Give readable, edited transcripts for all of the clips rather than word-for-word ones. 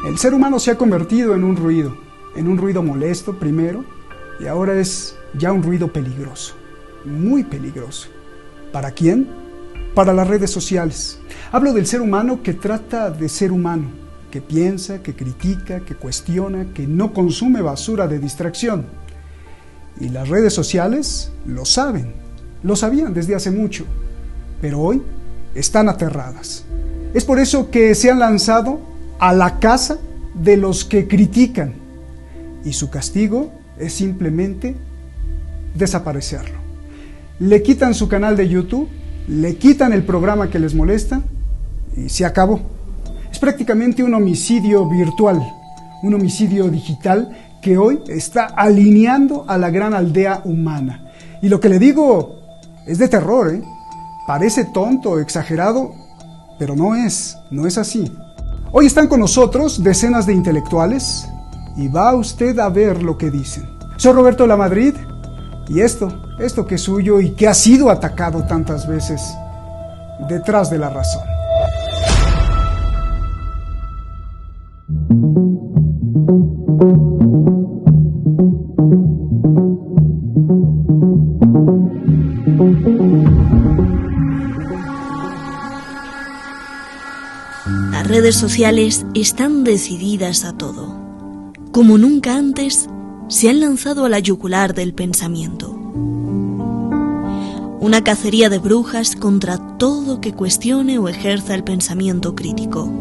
El ser humano se ha convertido en un ruido molesto primero, y ahora es ya un ruido peligroso, muy peligroso. ¿Para quién? Para las redes sociales. Hablo del ser humano que trata de ser humano, que piensa, que critica, que cuestiona, que no consume basura de distracción. Y las redes sociales lo saben, lo sabían desde hace mucho, pero hoy están aterradas. Es por eso que se han lanzado a la casa de los que critican, y su castigo es simplemente desaparecerlo. Le quitan su canal de YouTube, le quitan el programa que les molesta y se acabó. Es prácticamente un homicidio virtual, un homicidio digital que hoy está alineando a la gran aldea humana. Y lo que le digo es de terror, ¿eh? Parece tonto, exagerado, pero no es así. Hoy están con nosotros decenas de intelectuales y va usted a ver lo que dicen. Soy Roberto Lamadrid y esto que es suyo y que ha sido atacado tantas veces, Detrás de la Razón. Las redes sociales están decididas a todo. Como nunca antes, se han lanzado a la yugular del pensamiento. Una cacería de brujas contra todo que cuestione o ejerza el pensamiento crítico.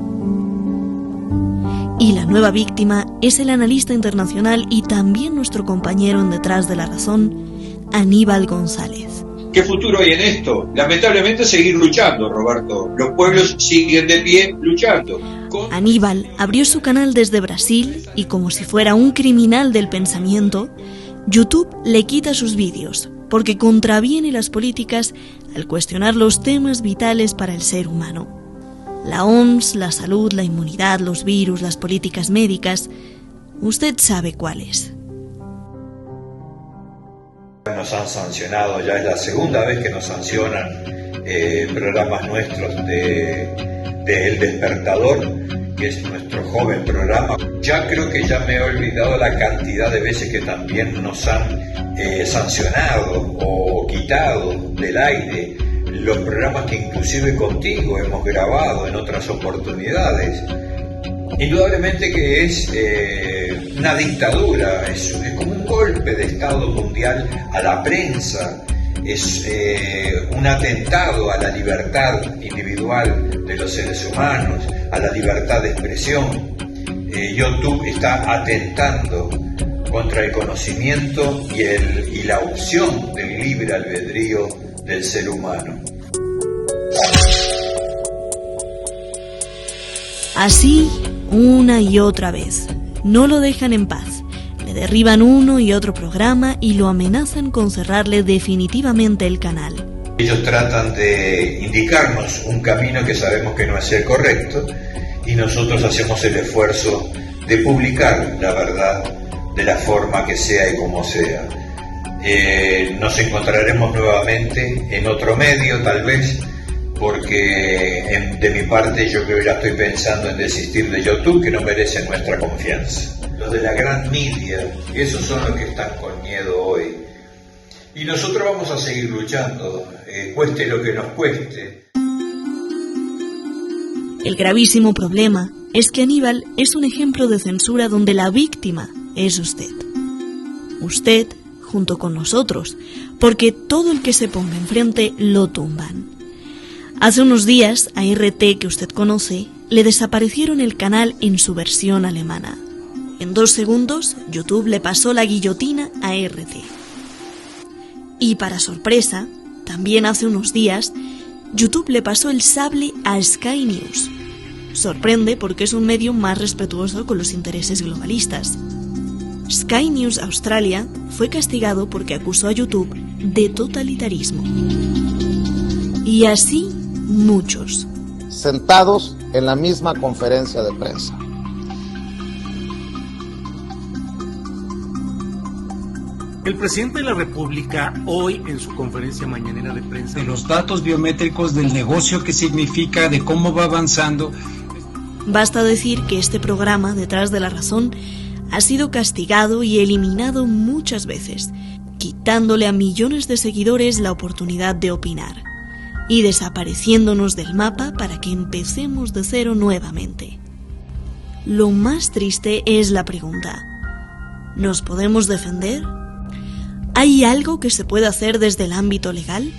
Y la nueva víctima es el analista internacional y también nuestro compañero en Detrás de la Razón, Aníbal González. ¿Qué futuro hay en esto? Lamentablemente seguir luchando, Roberto. Los pueblos siguen de pie luchando. Aníbal abrió su canal desde Brasil y, como si fuera un criminal del pensamiento, YouTube le quita sus vídeos porque contraviene las políticas al cuestionar los temas vitales para el ser humano. La OMS, la salud, la inmunidad, los virus, las políticas médicas, usted sabe cuáles. Nos han sancionado, ya es la segunda vez que nos sancionan programas nuestros de El Despertador, que es nuestro joven programa. Ya creo que ya me he olvidado la cantidad de veces que también nos han sancionado o quitado del aire los programas que inclusive contigo hemos grabado en otras oportunidades. Indudablemente que es una dictadura, es como un golpe de Estado mundial a la prensa, es un atentado a la libertad individual de los seres humanos, a la libertad de expresión. YouTube está atentando contra el conocimiento y la opción del libre albedrío del ser humano. Así, una y otra vez, no lo dejan en paz. Le derriban uno y otro programa y lo amenazan con cerrarle definitivamente el canal. Ellos tratan de indicarnos un camino que sabemos que no es el correcto y nosotros hacemos el esfuerzo de publicar la verdad de la forma que sea y como sea. Nos encontraremos nuevamente en otro medio, tal vez, porque de mi parte yo creo que ya estoy pensando en desistir de YouTube, que no merece nuestra confianza. Los de la gran media, esos son los que están con miedo hoy. Y nosotros vamos a seguir luchando, cueste lo que nos cueste. El gravísimo problema es que Aníbal es un ejemplo de censura donde la víctima es usted. Usted junto con nosotros, porque todo el que se ponga enfrente lo tumban. Hace unos días, a RT, que usted conoce, le desaparecieron el canal en su versión alemana. En 2 segundos, YouTube le pasó la guillotina a RT. Y para sorpresa, también hace unos días, YouTube le pasó el sable a Sky News. Sorprende porque es un medio más respetuoso con los intereses globalistas. Sky News Australia fue castigado porque acusó a YouTube de totalitarismo. Y así muchos. Sentados en la misma conferencia de prensa. El presidente de la República hoy en su conferencia mañanera de prensa de los datos biométricos, del negocio que significa, de cómo va avanzando. Basta decir que este programa, Detrás de la Razón, ha sido castigado y eliminado muchas veces, quitándole a millones de seguidores la oportunidad de opinar y desapareciéndonos del mapa para que empecemos de cero nuevamente. Lo más triste es la pregunta: ¿nos podemos defender? ¿Hay algo que se pueda hacer desde el ámbito legal?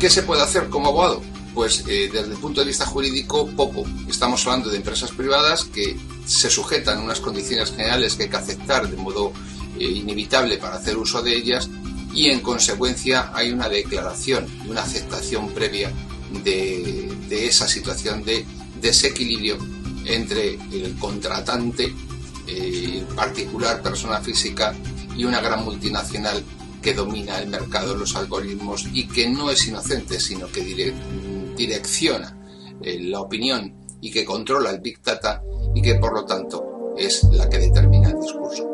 ¿Qué se puede hacer como abogado? Pues desde el punto de vista jurídico, poco. Estamos hablando de empresas privadas que se sujetan a unas condiciones generales que hay que aceptar de modo inevitable para hacer uso de ellas, y en consecuencia hay una declaración y una aceptación previa de esa situación de desequilibrio entre el contratante, particular, persona física, y una gran multinacional que domina el mercado, los algoritmos, y que no es inocente, sino que direcciona la opinión y que controla el Big Data, y que por lo tanto es la que determina el discurso.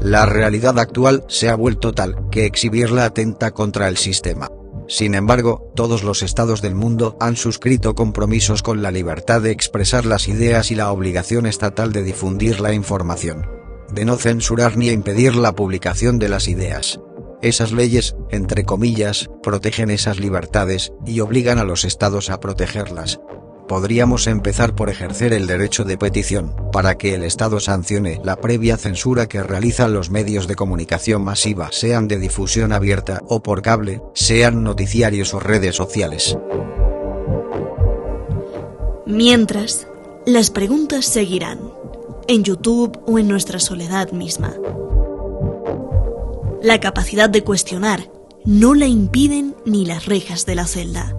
La realidad actual se ha vuelto tal que exhibirla atenta contra el sistema. Sin embargo, todos los estados del mundo han suscrito compromisos con la libertad de expresar las ideas y la obligación estatal de difundir la información, de no censurar ni impedir la publicación de las ideas. Esas leyes, entre comillas, protegen esas libertades y obligan a los estados a protegerlas. Podríamos empezar por ejercer el derecho de petición, para que el Estado sancione la previa censura que realizan los medios de comunicación masiva, sean de difusión abierta o por cable, sean noticiarios o redes sociales. Mientras, las preguntas seguirán, en YouTube o en nuestra soledad misma. La capacidad de cuestionar no la impiden ni las rejas de la celda.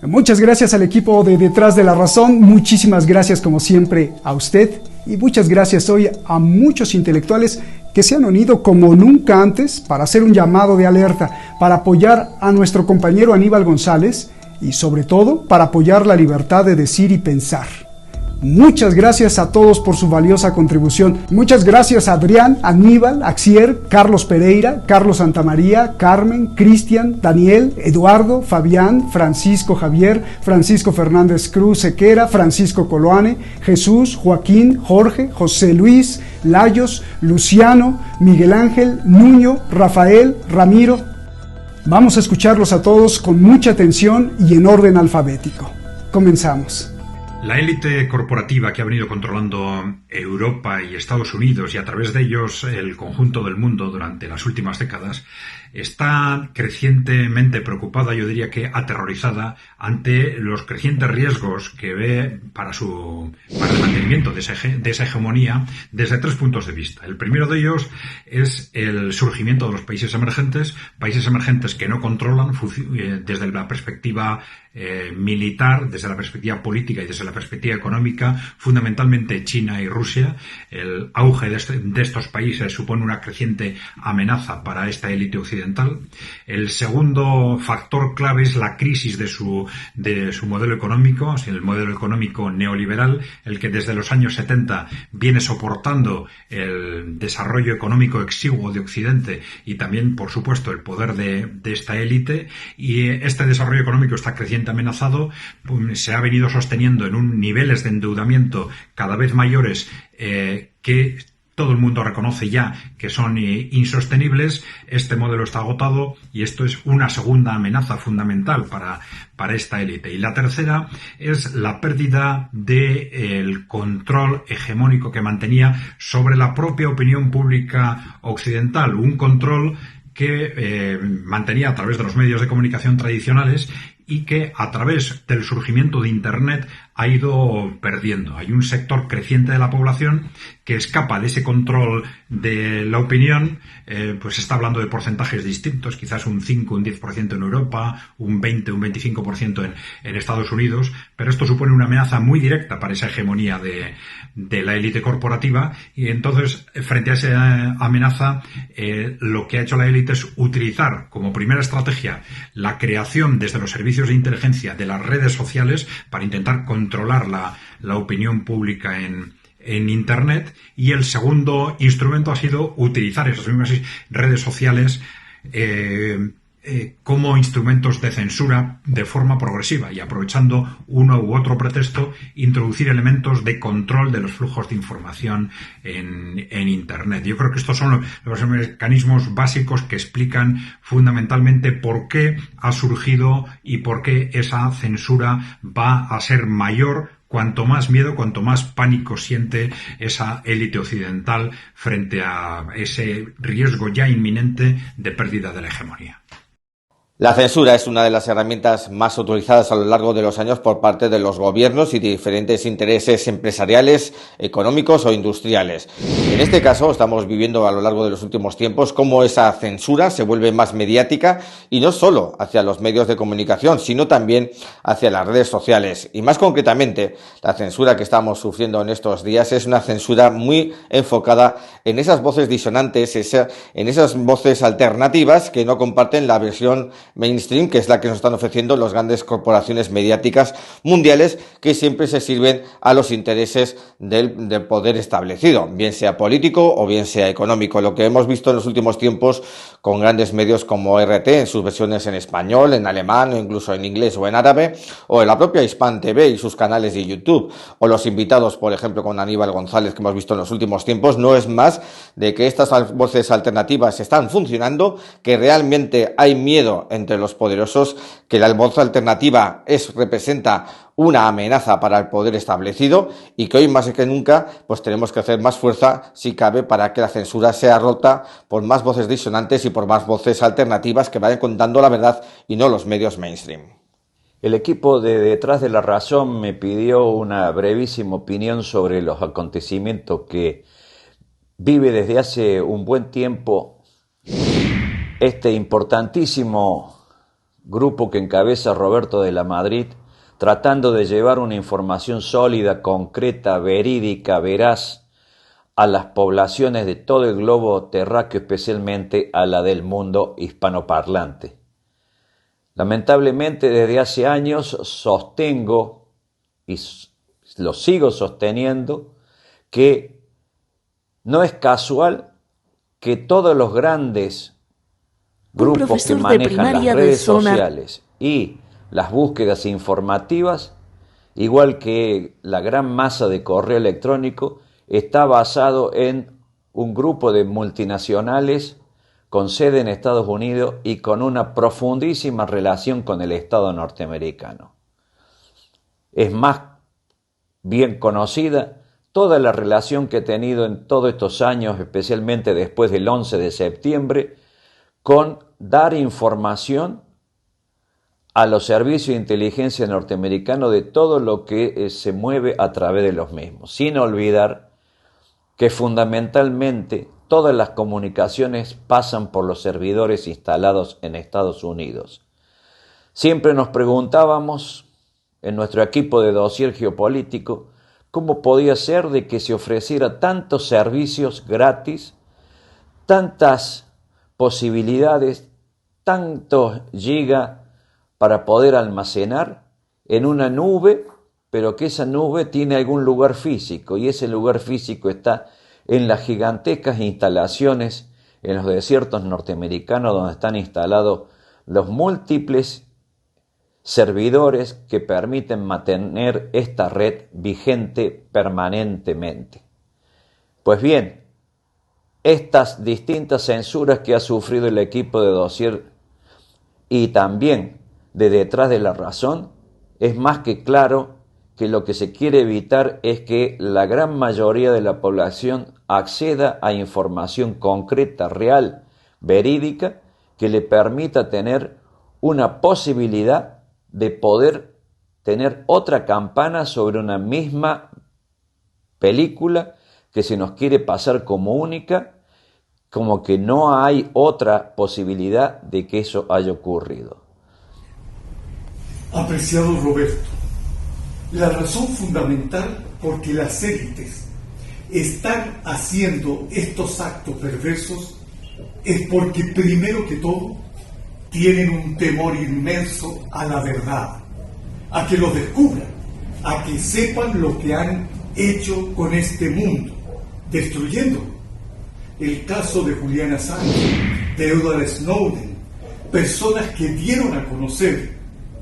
Muchas gracias al equipo de Detrás de la Razón, muchísimas gracias como siempre a usted, y muchas gracias hoy a muchos intelectuales que se han unido como nunca antes para hacer un llamado de alerta, para apoyar a nuestro compañero Aníbal González y sobre todo para apoyar la libertad de decir y pensar. Muchas gracias a todos por su valiosa contribución. Muchas gracias a Adrián, Aníbal, Axier, Carlos Pereira, Carlos Santamaría, Carmen, Cristian, Daniel, Eduardo, Fabián, Francisco Javier, Francisco Fernández Cruz Sequera, Francisco Coloane, Jesús, Joaquín, Jorge, José Luis, Layos, Luciano, Miguel Ángel, Nuño, Rafael, Ramiro. Vamos a escucharlos a todos con mucha atención y en orden alfabético. Comenzamos. La élite corporativa que ha venido controlando Europa y Estados Unidos y a través de ellos el conjunto del mundo durante las últimas décadas está crecientemente preocupada, yo diría que aterrorizada, ante los crecientes riesgos que ve para el mantenimiento de esa hegemonía desde tres puntos de vista. El primero de ellos es el surgimiento de los países emergentes que no controlan desde la perspectiva militar, desde la perspectiva política y desde la perspectiva económica, fundamentalmente China y Rusia. El auge de estos países supone una creciente amenaza para esta élite occidental. El segundo factor clave es la crisis de su modelo económico, el modelo económico neoliberal, el que desde los años 70 viene soportando el desarrollo económico exiguo de Occidente y también, por supuesto, el poder de esta élite. Y este desarrollo económico está crecientemente amenazado, se ha venido sosteniendo en niveles de endeudamiento cada vez mayores que todo el mundo reconoce ya que son insostenibles. Este modelo está agotado y esto es una segunda amenaza fundamental para esta élite. Y la tercera es la pérdida del control hegemónico que mantenía sobre la propia opinión pública occidental, un control que mantenía a través de los medios de comunicación tradicionales y que a través del surgimiento de Internet ha ido perdiendo. Hay un sector creciente de la población que escapa de ese control de la opinión, pues se está hablando de porcentajes distintos, quizás un 5, un 10% en Europa, un 20, un 25% en Estados Unidos, pero esto supone una amenaza muy directa para esa hegemonía de la élite corporativa, y entonces, frente a esa amenaza, lo que ha hecho la élite es utilizar como primera estrategia la creación desde los servicios de inteligencia de las redes sociales para intentar controlar la opinión pública en Internet, y el segundo instrumento ha sido utilizar esas mismas redes sociales como instrumentos de censura de forma progresiva, y aprovechando uno u otro pretexto, introducir elementos de control de los flujos de información en Internet. Yo creo que estos son los mecanismos básicos que explican fundamentalmente por qué ha surgido y por qué esa censura va a ser mayor cuanto más miedo, cuanto más pánico siente esa élite occidental frente a ese riesgo ya inminente de pérdida de la hegemonía. La censura es una de las herramientas más utilizadas a lo largo de los años por parte de los gobiernos y de diferentes intereses empresariales, económicos o industriales. En este caso, estamos viviendo a lo largo de los últimos tiempos cómo esa censura se vuelve más mediática, y no solo hacia los medios de comunicación, sino también hacia las redes sociales. Y más concretamente, la censura que estamos sufriendo en estos días es una censura muy enfocada en esas voces disonantes, en esas voces alternativas que no comparten la versión mainstream, que es la que nos están ofreciendo las grandes corporaciones mediáticas mundiales, que siempre se sirven a los intereses del poder establecido, bien sea político o bien sea económico. Lo que hemos visto en los últimos tiempos con grandes medios como RT en sus versiones en español, en alemán o incluso en inglés o en árabe, o en la propia Hispan TV y sus canales de YouTube, o los invitados, por ejemplo, con Aníbal González, que hemos visto en los últimos tiempos, no es más de que estas voces alternativas están funcionando, que realmente hay miedo entre los poderosos, que la voz alternativa representa una amenaza para el poder establecido, y que hoy más que nunca pues tenemos que hacer más fuerza, si cabe, para que la censura sea rota por más voces disonantes y por más voces alternativas que vayan contando la verdad y no los medios mainstream. El equipo de Detrás de la Razón me pidió una brevísima opinión sobre los acontecimientos que vive desde hace un buen tiempo este importantísimo grupo que encabeza Roberto de la Madrid, tratando de llevar una información sólida, concreta, verídica, veraz a las poblaciones de todo el globo terráqueo, especialmente a la del mundo hispanoparlante. Lamentablemente, desde hace años sostengo, y lo sigo sosteniendo, que no es casual que todos los grandes grupos que manejan las redes sociales y las búsquedas informativas, igual que la gran masa de correo electrónico, está basado en un grupo de multinacionales con sede en Estados Unidos y con una profundísima relación con el Estado norteamericano. Es más bien conocida toda la relación que he tenido en todos estos años, especialmente después del 11 de septiembre, con dar información a los servicios de inteligencia norteamericanos de todo lo que se mueve a través de los mismos, sin olvidar que fundamentalmente todas las comunicaciones pasan por los servidores instalados en Estados Unidos. Siempre nos preguntábamos en nuestro equipo de dossier geopolítico cómo podía ser de que se ofreciera tantos servicios gratis, tantas posibilidades, tantos gigas para poder almacenar en una nube, pero que esa nube tiene algún lugar físico, y ese lugar físico está en las gigantescas instalaciones en los desiertos norteamericanos, donde están instalados los múltiples servidores que permiten mantener esta red vigente permanentemente. Pues bien, estas distintas censuras que ha sufrido el equipo de dossier y también de Detrás de la Razón, es más que claro que lo que se quiere evitar es que la gran mayoría de la población acceda a información concreta, real, verídica, que le permita tener una posibilidad de poder tener otra campana sobre una misma película que se nos quiere pasar como única, como que no hay otra posibilidad de que eso haya ocurrido. Apreciado Roberto, la razón fundamental por que las élites están haciendo estos actos perversos es porque, primero que todo, tienen un temor inmenso a la verdad, a que lo descubran, a que sepan lo que han hecho con este mundo, destruyéndolo. El caso de Julian Assange, de Edward Snowden, personas que dieron a conocer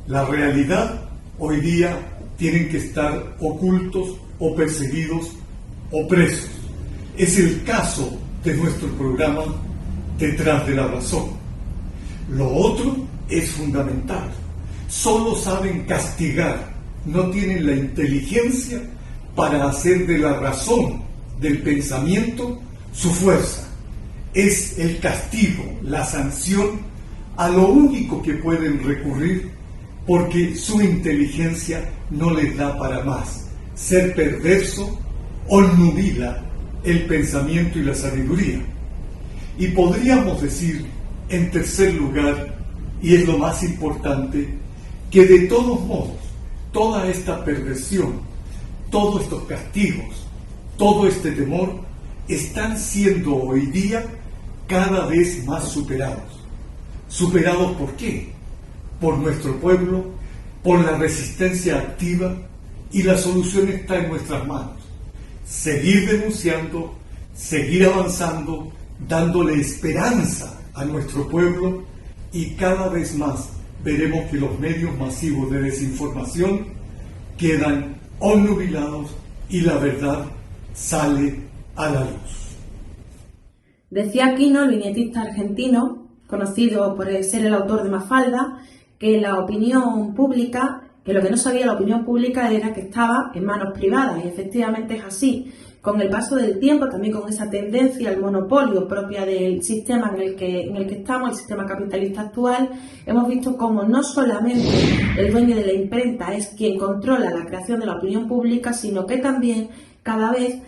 la realidad, hoy día tienen que estar ocultos o perseguidos o presos. Es el caso de nuestro programa Detrás de la Razón. Lo otro es fundamental. Solo saben castigar, no tienen la inteligencia para hacer de la razón, del pensamiento, su fuerza. Es el castigo, la sanción, a lo único que pueden recurrir porque su inteligencia no les da para más. Ser perverso obnubila el pensamiento y la sabiduría. Y podríamos decir, en tercer lugar, y es lo más importante, que de todos modos, toda esta perversión, todos estos castigos, todo este temor, están siendo hoy día cada vez más superados. ¿Superados por qué? Por nuestro pueblo, por la resistencia activa, y la solución está en nuestras manos. Seguir denunciando, seguir avanzando, dándole esperanza a nuestro pueblo, y cada vez más veremos que los medios masivos de desinformación quedan obnubilados y la verdad sale a la luz. Decía Aquino, el viñetista argentino, conocido por ser el autor de Mafalda, que la opinión pública, que lo que no sabía la opinión pública era que estaba en manos privadas, y efectivamente es así. Con el paso del tiempo, también con esa tendencia al monopolio propia del sistema en el que estamos, el sistema capitalista actual, hemos visto cómo no solamente el dueño de la imprenta es quien controla la creación de la opinión pública, sino que también cada vez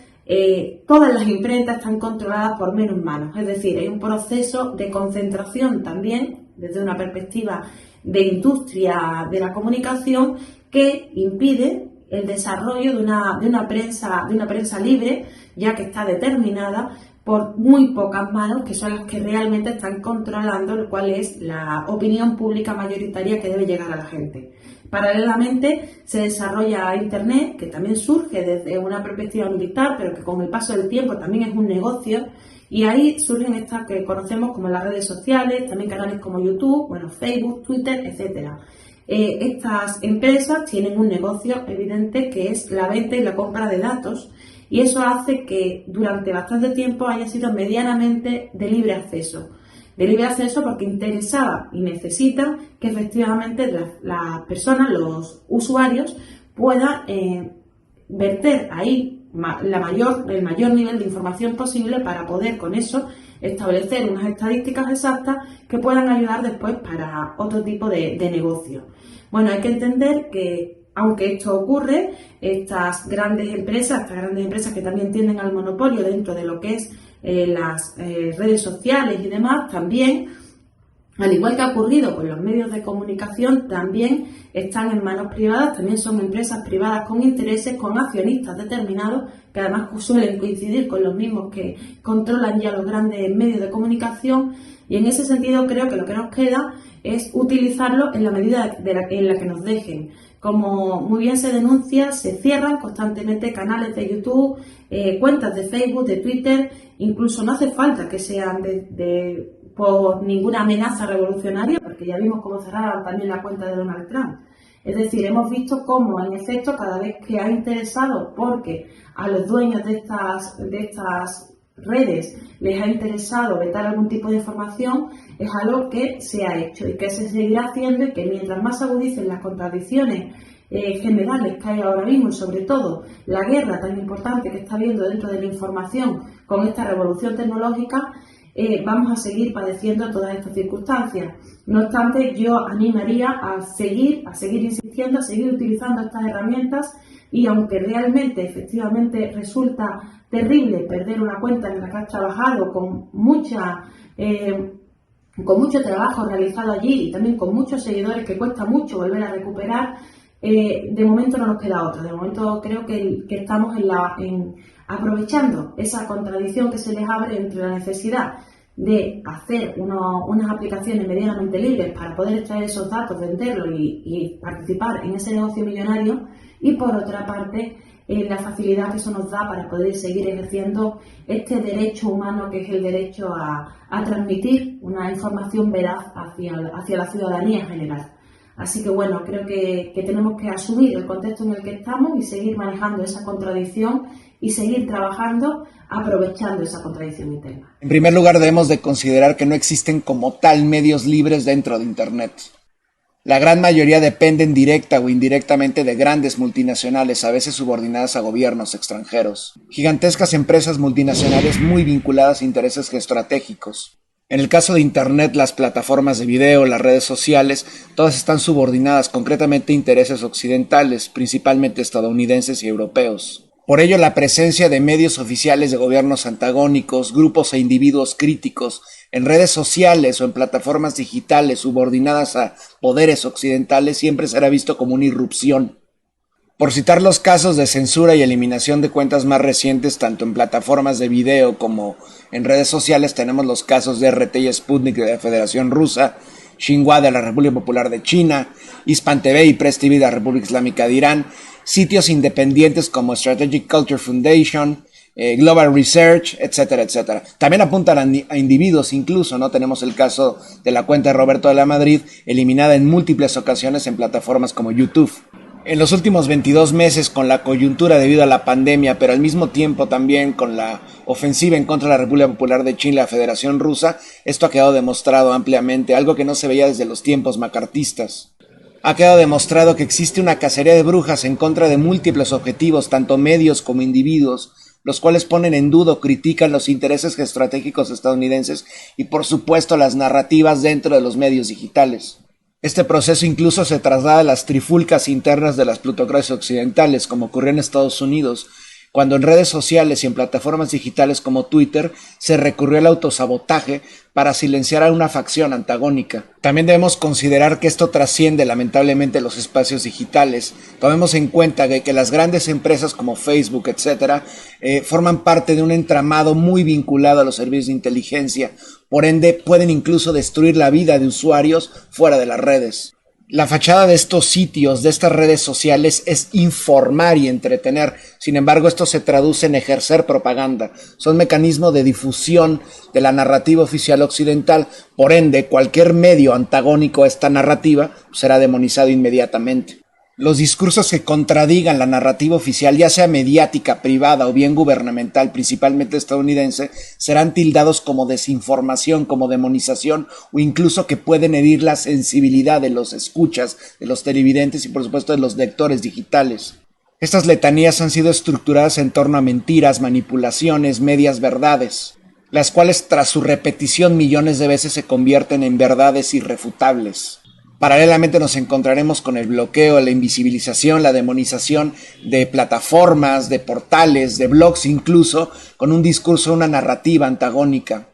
todas las imprentas están controladas por menos manos. Es decir, hay un proceso de concentración también, desde una perspectiva de industria de la comunicación, que impide el desarrollo de una prensa libre, ya que está determinada por muy pocas manos, que son las que realmente están controlando cuál es la opinión pública mayoritaria que debe llegar a la gente. Paralelamente se desarrolla Internet, que también surge desde una perspectiva militar, pero que con el paso del tiempo también es un negocio, y ahí surgen estas que conocemos como las redes sociales, también canales como YouTube, Facebook, Twitter, etcétera. Estas empresas tienen un negocio evidente que es la venta y la compra de datos, y eso hace que durante bastante tiempo haya sido medianamente de libre acceso. De libre acceso porque interesaba y necesita que efectivamente las personas, los usuarios, puedan verter ahí el mayor nivel de información posible para poder con eso establecer unas estadísticas exactas que puedan ayudar después para otro tipo de negocio. Bueno, hay que entender que aunque esto ocurre, estas grandes empresas que también tienden al monopolio dentro de lo que es las redes sociales y demás, también, al igual que ha ocurrido con los medios de comunicación, también están en manos privadas, también son empresas privadas con intereses, con accionistas determinados, que además suelen coincidir con los mismos que controlan ya los grandes medios de comunicación, y en ese sentido creo que lo que nos queda es utilizarlo en la medida en la que nos dejen. Como muy bien se denuncia, se cierran constantemente canales de YouTube, cuentas de Facebook, de Twitter, incluso no hace falta que sean por ninguna amenaza revolucionaria, porque ya vimos cómo cerraron también la cuenta de Donald Trump. Es decir, hemos visto cómo, en efecto, cada vez que ha interesado, porque a los dueños de estas redes les ha interesado vetar algún tipo de información, es algo que se ha hecho y que se seguirá haciendo, y que mientras más agudicen las contradicciones generales que hay ahora mismo, y sobre todo la guerra tan importante que está habiendo dentro de la información con esta revolución tecnológica, vamos a seguir padeciendo todas estas circunstancias. No obstante, yo animaría a seguir insistiendo, a seguir utilizando estas herramientas, y aunque realmente, efectivamente, resulta terrible perder una cuenta en la que has trabajado con mucho trabajo realizado allí y también con muchos seguidores que cuesta mucho volver a recuperar, de momento no nos queda otra. De momento creo que estamos aprovechando esa contradicción que se les abre entre la necesidad de hacer unas aplicaciones medianamente libres para poder extraer esos datos, venderlos y participar en ese negocio millonario, y por otra parte la facilidad que eso nos da para poder seguir ejerciendo este derecho humano que es el derecho a transmitir una información veraz hacia la ciudadanía en general. Así que bueno, creo que tenemos que asumir el contexto en el que estamos y seguir manejando esa contradicción y seguir trabajando aprovechando esa contradicción interna. En primer lugar, debemos de considerar que no existen como tal medios libres dentro de Internet. La gran mayoría dependen directa o indirectamente de grandes multinacionales, a veces subordinadas a gobiernos extranjeros. Gigantescas empresas multinacionales muy vinculadas a intereses geoestratégicos. En el caso de Internet, las plataformas de video, las redes sociales, todas están subordinadas concretamente a intereses occidentales, principalmente estadounidenses y europeos. Por ello, la presencia de medios oficiales de gobiernos antagónicos, grupos e individuos críticos, en redes sociales o en plataformas digitales subordinadas a poderes occidentales siempre será visto como una irrupción. Por citar los casos de censura y eliminación de cuentas más recientes, tanto en plataformas de video como en redes sociales, tenemos los casos de RT y Sputnik de la Federación Rusa, Xinhua de la República Popular de China, Hispan TV y Press TV de la República Islámica de Irán, sitios independientes como Strategic Culture Foundation, Global Research, etcétera, etcétera. También apuntan a individuos incluso, ¿no? Tenemos el caso de la cuenta de Roberto de la Madrid, eliminada en múltiples ocasiones en plataformas como YouTube. En los últimos 22 meses, con la coyuntura debido a la pandemia, pero al mismo tiempo también con la ofensiva en contra de la República Popular de China y la Federación Rusa, esto ha quedado demostrado ampliamente, algo que no se veía desde los tiempos macartistas. Ha quedado demostrado que existe una cacería de brujas en contra de múltiples objetivos, tanto medios como individuos, los cuales ponen en duda o critican los intereses geoestratégicos estadounidenses y por supuesto las narrativas dentro de los medios digitales. Este proceso incluso se traslada a las trifulcas internas de las plutocracias occidentales, como ocurrió en Estados Unidos, cuando en redes sociales y en plataformas digitales como Twitter se recurrió al autosabotaje para silenciar a una facción antagónica. También debemos considerar que esto trasciende lamentablemente los espacios digitales. Tomemos en cuenta que las grandes empresas como Facebook, etcétera, forman parte de un entramado muy vinculado a los servicios de inteligencia. Por ende, pueden incluso destruir la vida de usuarios fuera de las redes. La fachada de estos sitios, de estas redes sociales, es informar y entretener. Sin embargo, esto se traduce en ejercer propaganda. Son mecanismos de difusión de la narrativa oficial occidental. Por ende, cualquier medio antagónico a esta narrativa será demonizado inmediatamente. Los discursos que contradigan la narrativa oficial, ya sea mediática, privada o bien gubernamental, principalmente estadounidense, serán tildados como desinformación, como demonización o incluso que pueden herir la sensibilidad de los escuchas, de los televidentes y por supuesto de los lectores digitales. Estas letanías han sido estructuradas en torno a mentiras, manipulaciones, medias verdades, las cuales tras su repetición millones de veces se convierten en verdades irrefutables. Paralelamente nos encontraremos con el bloqueo, la invisibilización, la demonización de plataformas, de portales, de blogs incluso, con un discurso, una narrativa antagónica.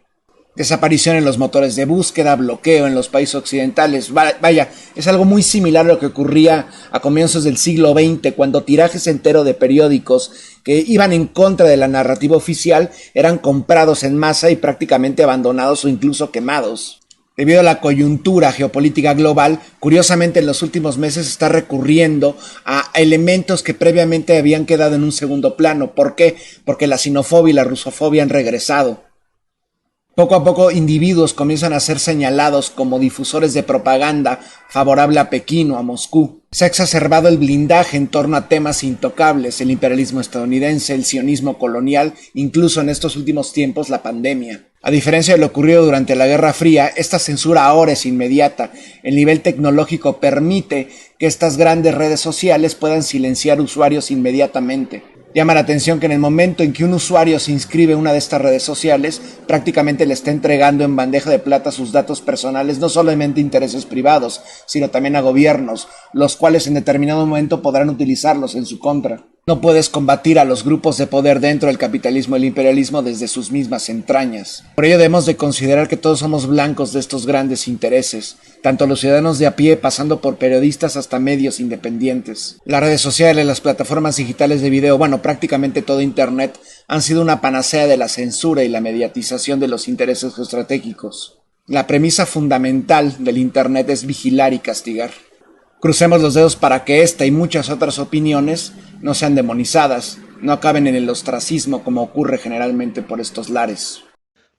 Desaparición en los motores de búsqueda, bloqueo en los países occidentales. Vaya, es algo muy similar a lo que ocurría a comienzos del siglo XX, cuando tirajes enteros de periódicos que iban en contra de la narrativa oficial eran comprados en masa y prácticamente abandonados o incluso quemados. Debido a la coyuntura geopolítica global, curiosamente en los últimos meses está recurriendo a elementos que previamente habían quedado en un segundo plano. ¿Por qué? Porque la xenofobia y la rusofobia han regresado. Poco a poco individuos comienzan a ser señalados como difusores de propaganda favorable a Pekín o a Moscú. Se ha exacerbado el blindaje en torno a temas intocables, el imperialismo estadounidense, el sionismo colonial, incluso en estos últimos tiempos la pandemia. A diferencia de lo ocurrido durante la Guerra Fría, esta censura ahora es inmediata. El nivel tecnológico permite que estas grandes redes sociales puedan silenciar usuarios inmediatamente. Llama la atención que en el momento en que un usuario se inscribe en una de estas redes sociales, prácticamente le está entregando en bandeja de plata sus datos personales, no solamente intereses privados, sino también a gobiernos, los cuales en determinado momento podrán utilizarlos en su contra. No puedes combatir a los grupos de poder dentro del capitalismo y el imperialismo desde sus mismas entrañas. Por ello debemos de considerar que todos somos blancos de estos grandes intereses, tanto los ciudadanos de a pie pasando por periodistas hasta medios independientes. Las redes sociales, las plataformas digitales de video, prácticamente todo Internet han sido una panacea de la censura y la mediatización de los intereses geoestratégicos. La premisa fundamental del Internet es vigilar y castigar. Crucemos los dedos para que esta y muchas otras opiniones no sean demonizadas, no acaben en el ostracismo como ocurre generalmente por estos lares.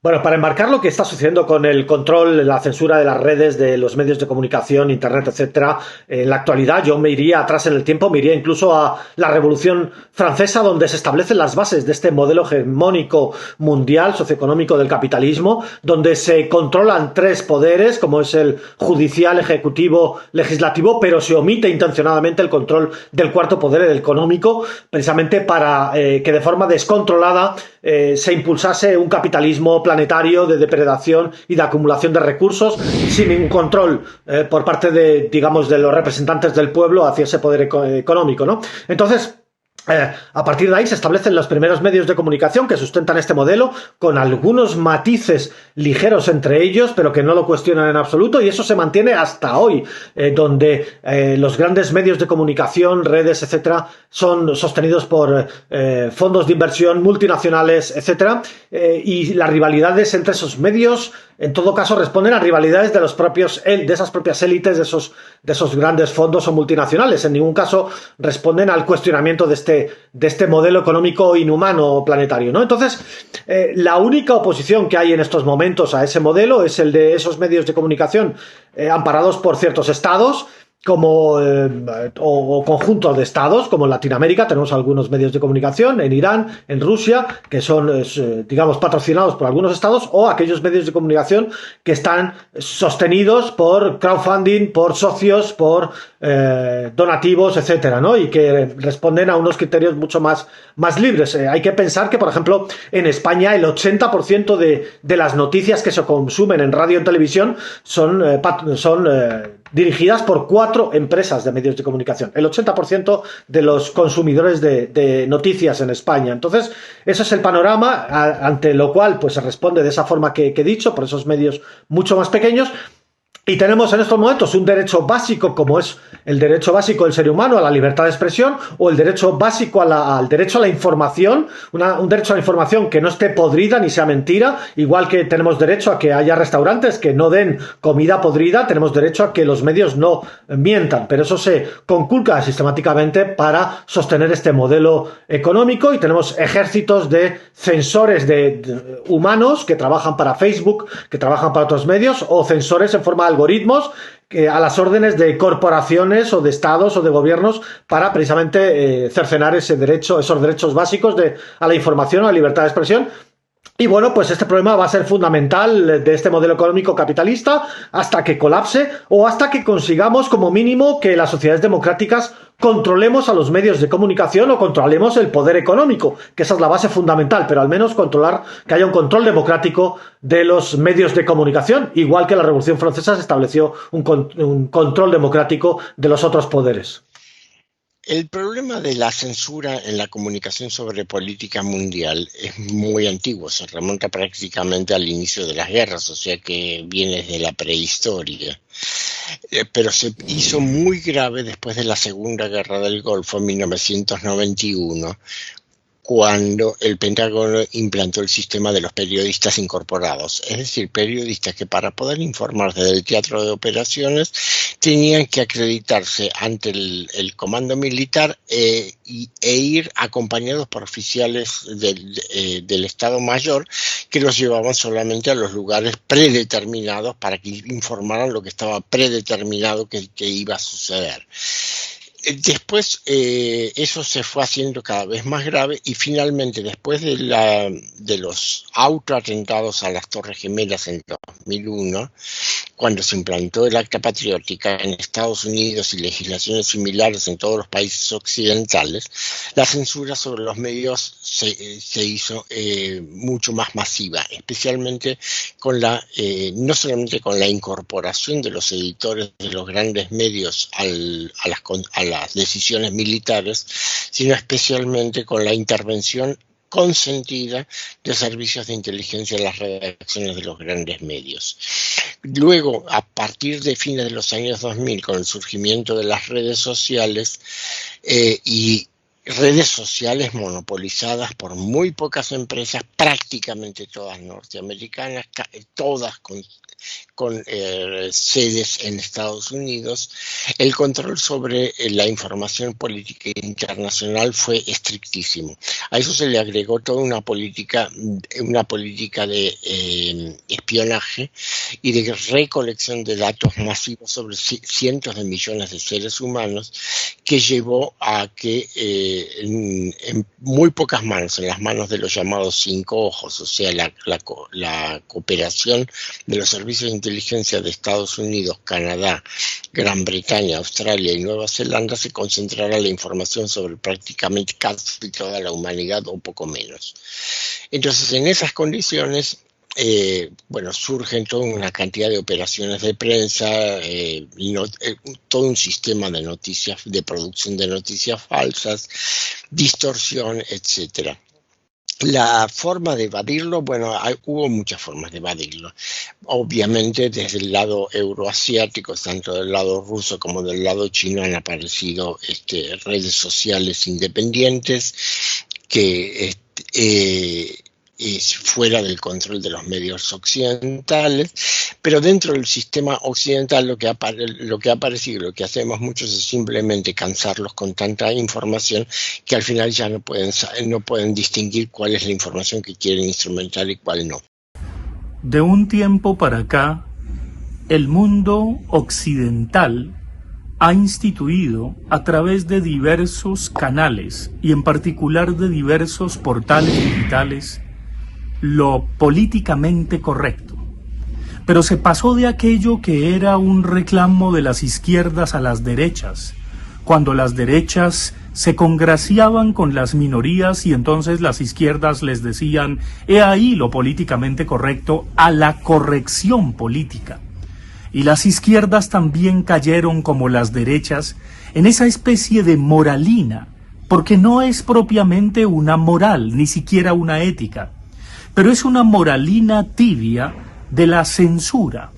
Bueno, para enmarcar lo que está sucediendo con el control, la censura de las redes, de los medios de comunicación, internet, etcétera, en la actualidad yo me iría atrás en el tiempo, me iría incluso a la Revolución Francesa, donde se establecen las bases de este modelo hegemónico mundial, socioeconómico del capitalismo, donde se controlan tres poderes, como es el judicial, ejecutivo, legislativo, pero se omite intencionadamente el control del cuarto poder, el económico, precisamente para que de forma descontrolada se impulsase un capitalismo planetario de depredación y de acumulación de recursos sin ningún control por parte de, digamos, de los representantes del pueblo hacia ese poder económico, ¿no? Entonces, a partir de ahí se establecen los primeros medios de comunicación que sustentan este modelo, con algunos matices ligeros entre ellos, pero que no lo cuestionan en absoluto, y eso se mantiene hasta hoy, donde los grandes medios de comunicación, redes, etcétera, son sostenidos por fondos de inversión multinacionales, etcétera, y las rivalidades entre esos medios, en todo caso, responden a rivalidades de esas propias élites, de esos grandes fondos o multinacionales. En ningún caso responden al cuestionamiento de este modelo económico inhumano planetario, ¿no? Entonces, la única oposición que hay en estos momentos a ese modelo es el de esos medios de comunicación amparados por ciertos estados, o conjuntos de estados, como en Latinoamérica tenemos algunos medios de comunicación, en Irán, en Rusia, que son, digamos, patrocinados por algunos estados, o aquellos medios de comunicación que están sostenidos por crowdfunding, por socios, por donativos, etcétera, ¿no? Y que responden a unos criterios mucho más libres. Hay que pensar que, por ejemplo, en España el 80% de las noticias que se consumen en radio y en televisión son dirigidas por 4 empresas de medios de comunicación, el 80% de los consumidores de noticias en España. Entonces, ese es el panorama ante lo cual pues se responde de esa forma que he dicho, por esos medios mucho más pequeños. Y tenemos en estos momentos un derecho básico, como es el derecho básico del ser humano a la libertad de expresión, o el derecho básico al derecho a la información, un derecho a la información que no esté podrida ni sea mentira, igual que tenemos derecho a que haya restaurantes que no den comida podrida, tenemos derecho a que los medios no mientan, pero eso se conculca sistemáticamente para sostener este modelo económico, y tenemos ejércitos de censores de humanos que trabajan para Facebook, que trabajan para otros medios, o censores en forma de algoritmos a las órdenes de corporaciones o de estados o de gobiernos para precisamente cercenar esos derechos básicos a la información, a la libertad de expresión. Y bueno, pues este problema va a ser fundamental de este modelo económico capitalista hasta que colapse, o hasta que consigamos como mínimo que las sociedades democráticas controlemos a los medios de comunicación o controlemos el poder económico, que esa es la base fundamental, pero al menos que haya un control democrático de los medios de comunicación, igual que la Revolución Francesa se estableció un control democrático de los otros poderes. El problema de la censura en la comunicación sobre política mundial es muy antiguo, se remonta prácticamente al inicio de las guerras, o sea que viene desde la prehistoria. Pero se hizo muy grave después de la Segunda Guerra del Golfo en 1991, cuando el Pentágono implantó el sistema de los periodistas incorporados, es decir, periodistas que para poder informar desde el teatro de operaciones tenían que acreditarse ante el comando militar e ir acompañados por oficiales del Estado Mayor, que los llevaban solamente a los lugares predeterminados para que informaran lo que estaba predeterminado que iba a suceder. Después eso se fue haciendo cada vez más grave, y finalmente después de los autoatentados a las Torres Gemelas en 2001, cuando se implantó el Acta Patriótica en Estados Unidos y legislaciones similares en todos los países occidentales, la censura sobre los medios se hizo mucho más masiva, especialmente con no solamente con la incorporación de los editores de los grandes medios a las decisiones militares, sino especialmente con la intervención consentida de servicios de inteligencia en las redacciones de los grandes medios. Luego, a partir de fines de los años 2000, con el surgimiento de las redes sociales y redes sociales monopolizadas por muy pocas empresas, prácticamente todas norteamericanas, todas con sedes en Estados Unidos, el control sobre la información política internacional fue estrictísimo. A eso se le agregó toda una política de espionaje y de recolección de datos masivos sobre cientos de millones de seres humanos, que llevó a que en muy pocas manos, en las manos de los llamados 5 ojos, o sea, la cooperación de los servicios de inteligencia de Estados Unidos, Canadá, Gran Bretaña, Australia y Nueva Zelanda, se concentrará la información sobre prácticamente casi toda la humanidad o poco menos. Entonces, en esas condiciones, surgen toda una cantidad de operaciones de prensa, todo un sistema de noticias, de producción de noticias falsas, distorsión, etcétera. La forma de evadirlo, hubo muchas formas de evadirlo. Obviamente, desde el lado euroasiático, tanto del lado ruso como del lado chino, han aparecido redes sociales independientes que fuera del control de los medios occidentales, pero dentro del sistema occidental lo que ha aparecido, lo que hacemos muchos es simplemente cansarlos con tanta información que al final ya no pueden distinguir cuál es la información que quieren instrumentar y cuál no. De un tiempo para acá, el mundo occidental ha instituido a través de diversos canales y en particular de diversos portales digitales lo políticamente correcto, pero se pasó de aquello que era un reclamo de las izquierdas a las derechas, cuando las derechas se congraciaban con las minorías y entonces las izquierdas les decían, he ahí lo políticamente correcto, a la corrección política. Y las izquierdas también cayeron como las derechas en esa especie de moralina, porque no es propiamente una moral, ni siquiera una ética, pero es una moralina tibia de la censura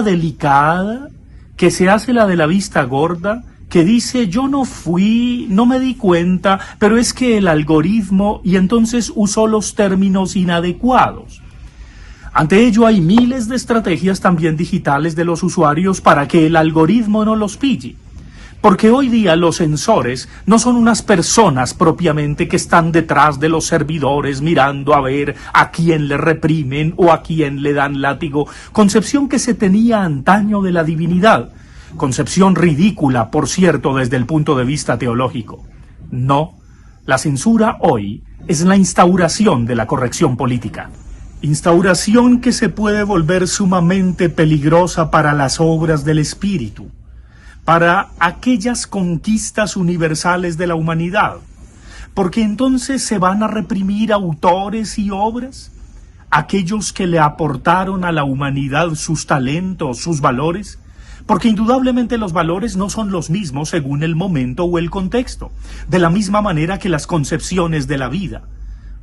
delicada, que se hace la de la vista gorda, que dice yo no fui, no me di cuenta, pero es que el algoritmo, y entonces usó los términos inadecuados. Ante ello hay miles de estrategias también digitales de los usuarios para que el algoritmo no los pille. Porque hoy día los censores no son unas personas propiamente que están detrás de los servidores mirando a ver a quién le reprimen o a quién le dan látigo, concepción que se tenía antaño de la divinidad, concepción ridícula, por cierto, desde el punto de vista teológico. No, la censura hoy es la instauración de la corrección política. Instauración que se puede volver sumamente peligrosa para las obras del espíritu, para aquellas conquistas universales de la humanidad, porque entonces se van a reprimir autores y obras, aquellos que le aportaron a la humanidad sus talentos, sus valores, porque indudablemente los valores no son los mismos según el momento o el contexto, de la misma manera que las concepciones de la vida.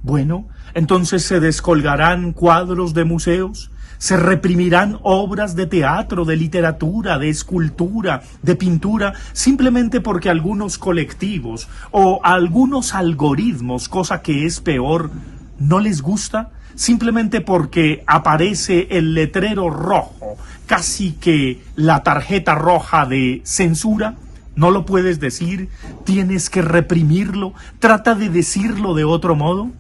Bueno, entonces se descolgarán cuadros de museos, se reprimirán obras de teatro, de literatura, de escultura, de pintura, simplemente porque algunos colectivos o algunos algoritmos, cosa que es peor, no les gusta, simplemente porque aparece el letrero rojo, casi que la tarjeta roja de censura. No lo puedes decir, tienes que reprimirlo, trata de decirlo de otro modo.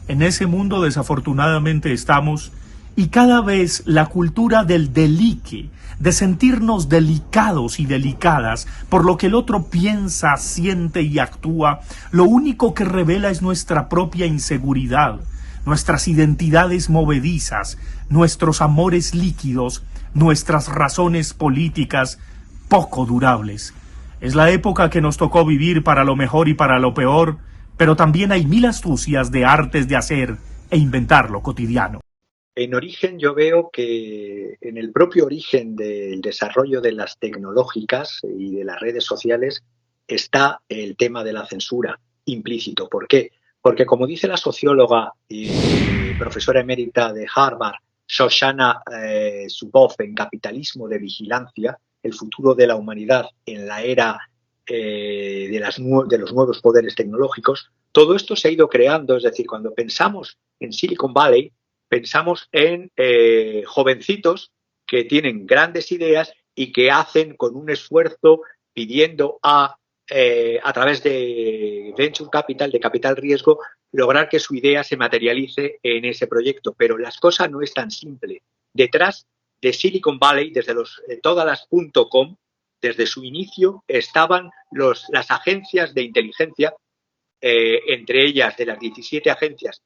En ese mundo desafortunadamente estamos, y cada vez la cultura del delique, de sentirnos delicados y delicadas por lo que el otro piensa, siente y actúa, lo único que revela es nuestra propia inseguridad, nuestras identidades movedizas, nuestros amores líquidos, nuestras razones políticas poco durables. Es la época que nos tocó vivir para lo mejor y para lo peor, pero también hay mil astucias de artes de hacer e inventar lo cotidiano. En origen yo veo que en el propio origen del desarrollo de las tecnológicas y de las redes sociales está el tema de la censura implícito. ¿Por qué? Porque como dice la socióloga y profesora emérita de Harvard, Shoshana Zuboff, en Capitalismo de Vigilancia, el futuro de la humanidad en la era de los nuevos poderes tecnológicos, todo esto se ha ido creando. Es decir, cuando pensamos en Silicon Valley, pensamos en jovencitos que tienen grandes ideas y que hacen con un esfuerzo pidiendo a través de venture capital, de capital riesgo, lograr que su idea se materialice en ese proyecto. Pero las cosas no es tan simple. Detrás de Silicon Valley, desde todas las .com, desde su inicio estaban las agencias de inteligencia, entre ellas de las 17 agencias,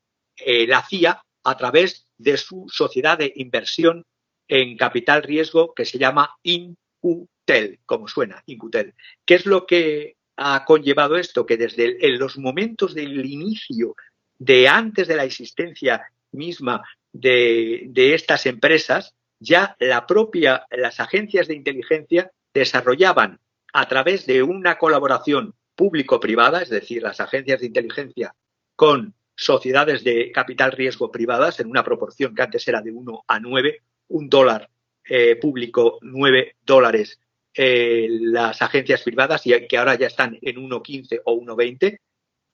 la CIA, a través de su sociedad de inversión en capital riesgo que se llama Incutel, como suena, Incutel. ¿Qué es lo que ha conllevado esto? Que desde en los momentos del inicio, de antes de la existencia misma de estas empresas, ya las agencias de inteligencia desarrollaban a través de una colaboración público-privada, es decir, las agencias de inteligencia con sociedades de capital riesgo privadas en una proporción que antes era de 1 a 9, $1 público, $9 las agencias privadas, y que ahora ya están en 1,15 o 1,20,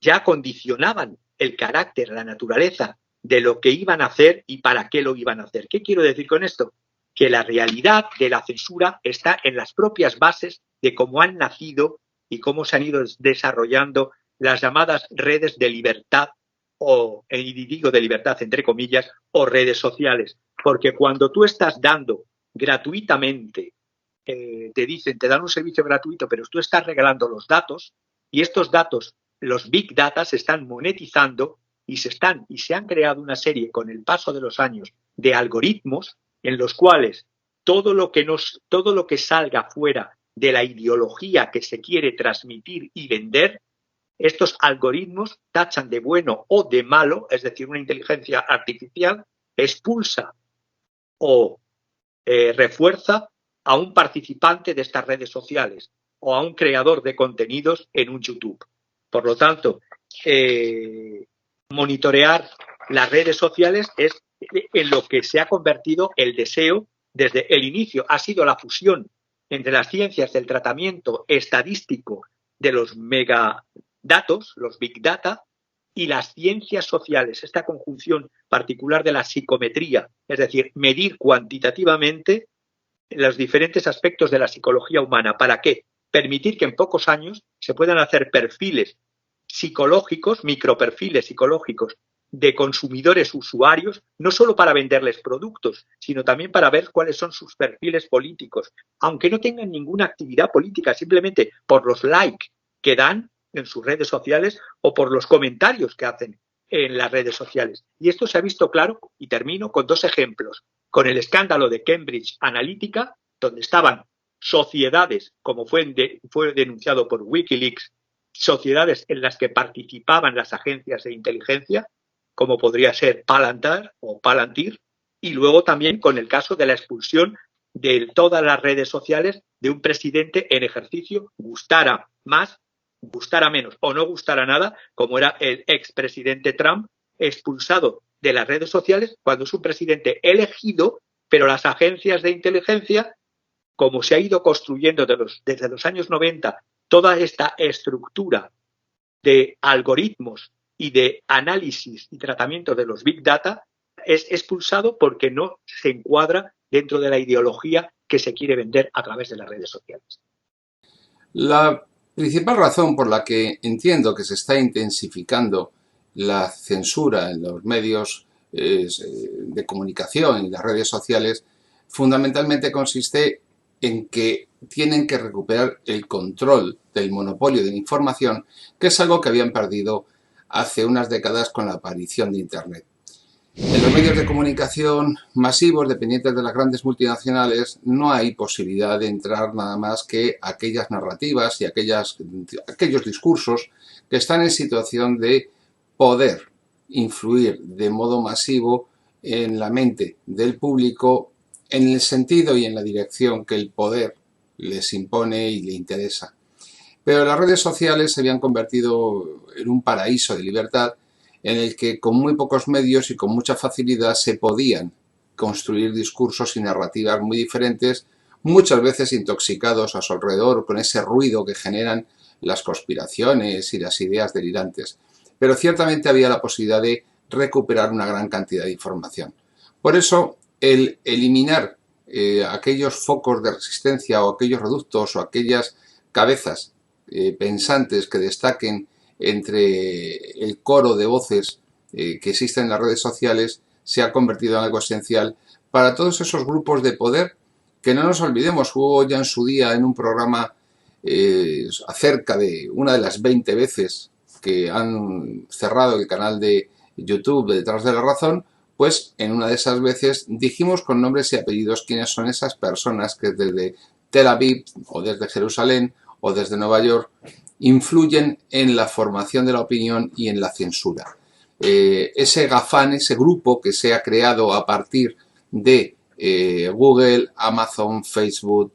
ya condicionaban el carácter, la naturaleza de lo que iban a hacer y para qué lo iban a hacer. ¿Qué quiero decir con esto? Que la realidad de la censura está en las propias bases de cómo han nacido y cómo se han ido desarrollando las llamadas redes de libertad, y digo de libertad entre comillas, o redes sociales. Porque cuando tú estás dando gratuitamente, te dan un servicio gratuito, pero tú estás regalando los datos, y estos datos, los big data, se están monetizando y se han creado una serie con el paso de los años de algoritmos en los cuales todo lo que salga fuera de la ideología que se quiere transmitir y vender, estos algoritmos tachan de bueno o de malo, es decir, una inteligencia artificial expulsa o refuerza a un participante de estas redes sociales o a un creador de contenidos en un YouTube. Por lo tanto, monitorear las redes sociales es en lo que se ha convertido el deseo desde el inicio. Ha sido la fusión entre las ciencias del tratamiento estadístico de los megadatos, los big data, y las ciencias sociales, esta conjunción particular de la psicometría, es decir, medir cuantitativamente los diferentes aspectos de la psicología humana. ¿Para qué? Permitir que en pocos años se puedan hacer perfiles psicológicos, microperfiles psicológicos de consumidores usuarios, no solo para venderles productos, sino también para ver cuáles son sus perfiles políticos, aunque no tengan ninguna actividad política, simplemente por los likes que dan en sus redes sociales o por los comentarios que hacen en las redes sociales. Y esto se ha visto claro, y termino con dos ejemplos. Con el escándalo de Cambridge Analytica, donde estaban sociedades, como fue denunciado por Wikileaks, sociedades en las que participaban las agencias de inteligencia, como podría ser Palantir o Palantir, y luego también con el caso de la expulsión de todas las redes sociales de un presidente en ejercicio, gustara más, gustara menos o no gustara nada, como era el expresidente Trump, expulsado de las redes sociales cuando es un presidente elegido, pero las agencias de inteligencia, como se ha ido construyendo desde los años 90, toda esta estructura de algoritmos y de análisis y tratamiento de los big data, es expulsado porque no se encuadra dentro de la ideología que se quiere vender a través de las redes sociales. La principal razón por la que entiendo que se está intensificando la censura en los medios de comunicación y las redes sociales fundamentalmente consiste en que tienen que recuperar el control del monopolio de la información, que es algo que habían perdido hace unas décadas con la aparición de Internet. En los medios de comunicación masivos, dependientes de las grandes multinacionales, no hay posibilidad de entrar nada más que aquellas narrativas y aquellos discursos que están en situación de poder influir de modo masivo en la mente del público en el sentido y en la dirección que el poder les impone y le interesa. Pero las redes sociales se habían convertido en un paraíso de libertad en el que con muy pocos medios y con mucha facilidad se podían construir discursos y narrativas muy diferentes, muchas veces intoxicados a su alrededor con ese ruido que generan las conspiraciones y las ideas delirantes. Pero ciertamente había la posibilidad de recuperar una gran cantidad de información. Por eso, el eliminar aquellos focos de resistencia o aquellos reductos o aquellas cabezas pensantes que destaquen entre el coro de voces que existen en las redes sociales se ha convertido en algo esencial para todos esos grupos de poder que no nos olvidemos. Hubo ya en su día en un programa acerca de una de las 20 veces que han cerrado el canal de YouTube Detrás de la Razón, pues en una de esas veces dijimos con nombres y apellidos quiénes son esas personas que desde Tel Aviv o desde Jerusalén o desde Nueva York influyen en la formación de la opinión y en la censura. Ese GAFAN, ese grupo que se ha creado a partir de Google, Amazon, Facebook,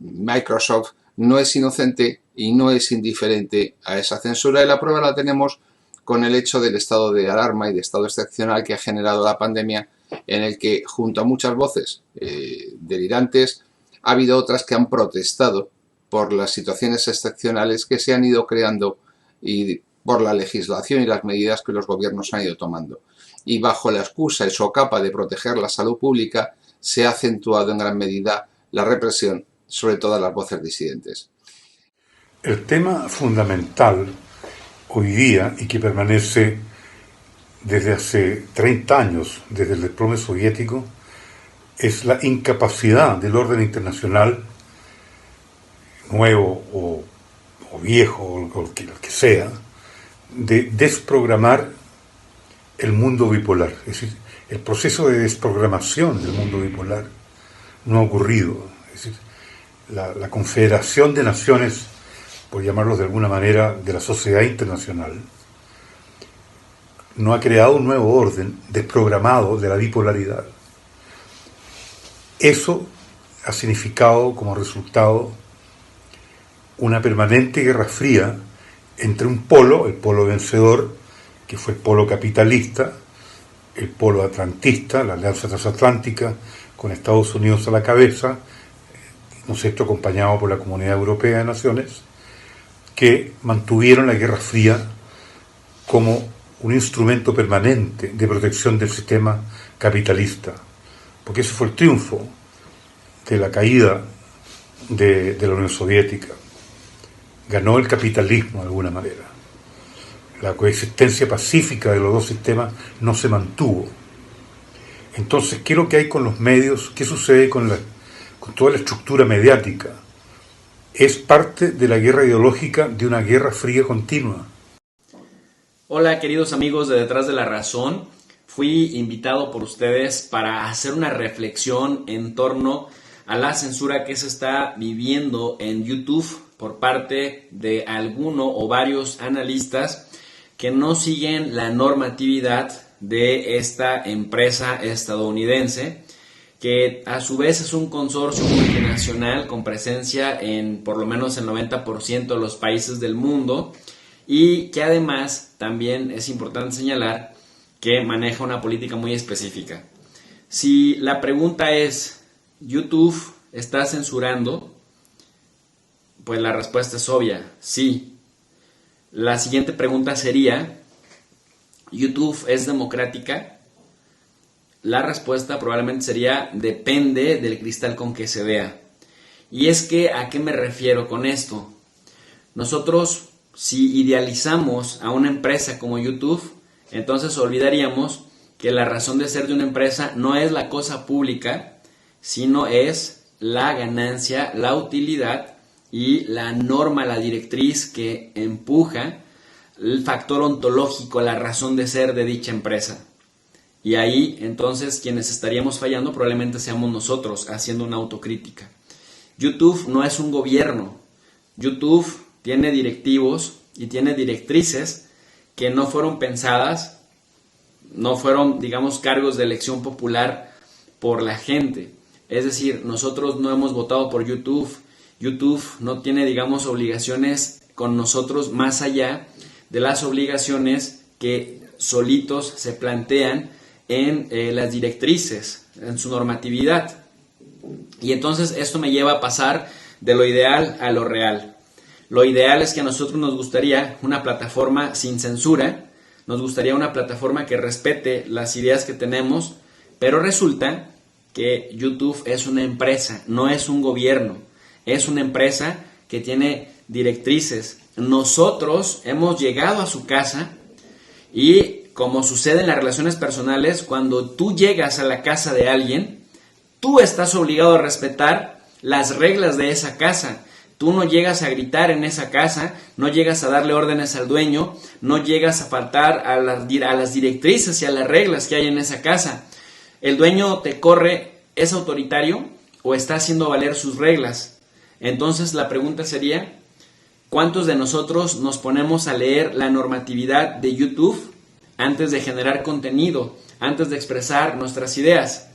Microsoft, no es inocente y no es indiferente a esa censura, y la prueba la tenemos con el hecho del estado de alarma y de estado excepcional que ha generado la pandemia, en el que junto a muchas voces delirantes ha habido otras que han protestado por las situaciones excepcionales que se han ido creando y por la legislación y las medidas que los gobiernos han ido tomando. Y bajo la excusa y socapa de proteger la salud pública se ha acentuado en gran medida la represión sobre todas las voces disidentes. El tema fundamental hoy día y que permanece desde hace 30 años, desde el desplome soviético, es la incapacidad del orden internacional, nuevo o viejo, o el que sea, de desprogramar el mundo bipolar. Es decir, el proceso de desprogramación del mundo bipolar no ha ocurrido. Es decir, la Confederación de Naciones, por llamarlos de alguna manera, de la sociedad internacional, no ha creado un nuevo orden desprogramado de la bipolaridad. Eso ha significado como resultado una permanente guerra fría entre un polo, el polo vencedor, que fue el polo capitalista, el polo atlantista, la alianza transatlántica, con Estados Unidos a la cabeza, ¿no es cierto?, acompañado por la Comunidad Europea de Naciones, que mantuvieron la Guerra Fría como un instrumento permanente de protección del sistema capitalista, porque ese fue el triunfo de la caída de la Unión Soviética. Ganó el capitalismo de alguna manera. La coexistencia pacífica de los dos sistemas no se mantuvo. Entonces, ¿qué es lo que hay con los medios? ¿Qué sucede con toda la estructura mediática? Es parte de la guerra ideológica de una guerra fría continua. Hola queridos amigos de Detrás de la Razón, fui invitado por ustedes para hacer una reflexión en torno a la censura que se está viviendo en YouTube por parte de alguno o varios analistas que no siguen la normatividad de esta empresa estadounidense, que a su vez es un consorcio multinacional con presencia en por lo menos el 90% de los países del mundo, y que además también es importante señalar que maneja una política muy específica. Si la pregunta es, ¿YouTube está censurando? Pues la respuesta es obvia, sí. La siguiente pregunta sería, ¿YouTube es democrática? La respuesta probablemente sería, depende del cristal con que se vea. Y es que, ¿a qué me refiero con esto? Nosotros, si idealizamos a una empresa como YouTube, entonces olvidaríamos que la razón de ser de una empresa no es la cosa pública, sino es la ganancia, la utilidad y la norma, la directriz que empuja el factor ontológico, la razón de ser de dicha empresa. Y ahí entonces quienes estaríamos fallando probablemente seamos nosotros haciendo una autocrítica. YouTube no es un gobierno. YouTube tiene directivos y tiene directrices que no fueron pensadas, no fueron, digamos, cargos de elección popular por la gente. Es decir, nosotros no hemos votado por YouTube. YouTube no tiene, digamos, obligaciones con nosotros más allá de las obligaciones que solitos se plantean en las directrices, en su normatividad. Y entonces esto me lleva a pasar de lo ideal a lo real. Lo ideal es que a nosotros nos gustaría una plataforma sin censura, nos gustaría una plataforma que respete las ideas que tenemos, pero resulta que YouTube es una empresa, no es un gobierno, es una empresa que tiene directrices. Nosotros hemos llegado a su casa y, como sucede en las relaciones personales, cuando tú llegas a la casa de alguien, tú estás obligado a respetar las reglas de esa casa. Tú no llegas a gritar en esa casa, no llegas a darle órdenes al dueño, no llegas a faltar a las directrices y a las reglas que hay en esa casa. El dueño te corre, ¿es autoritario o está haciendo valer sus reglas? Entonces la pregunta sería, ¿cuántos de nosotros nos ponemos a leer la normatividad de YouTube antes de generar contenido, antes de expresar nuestras ideas?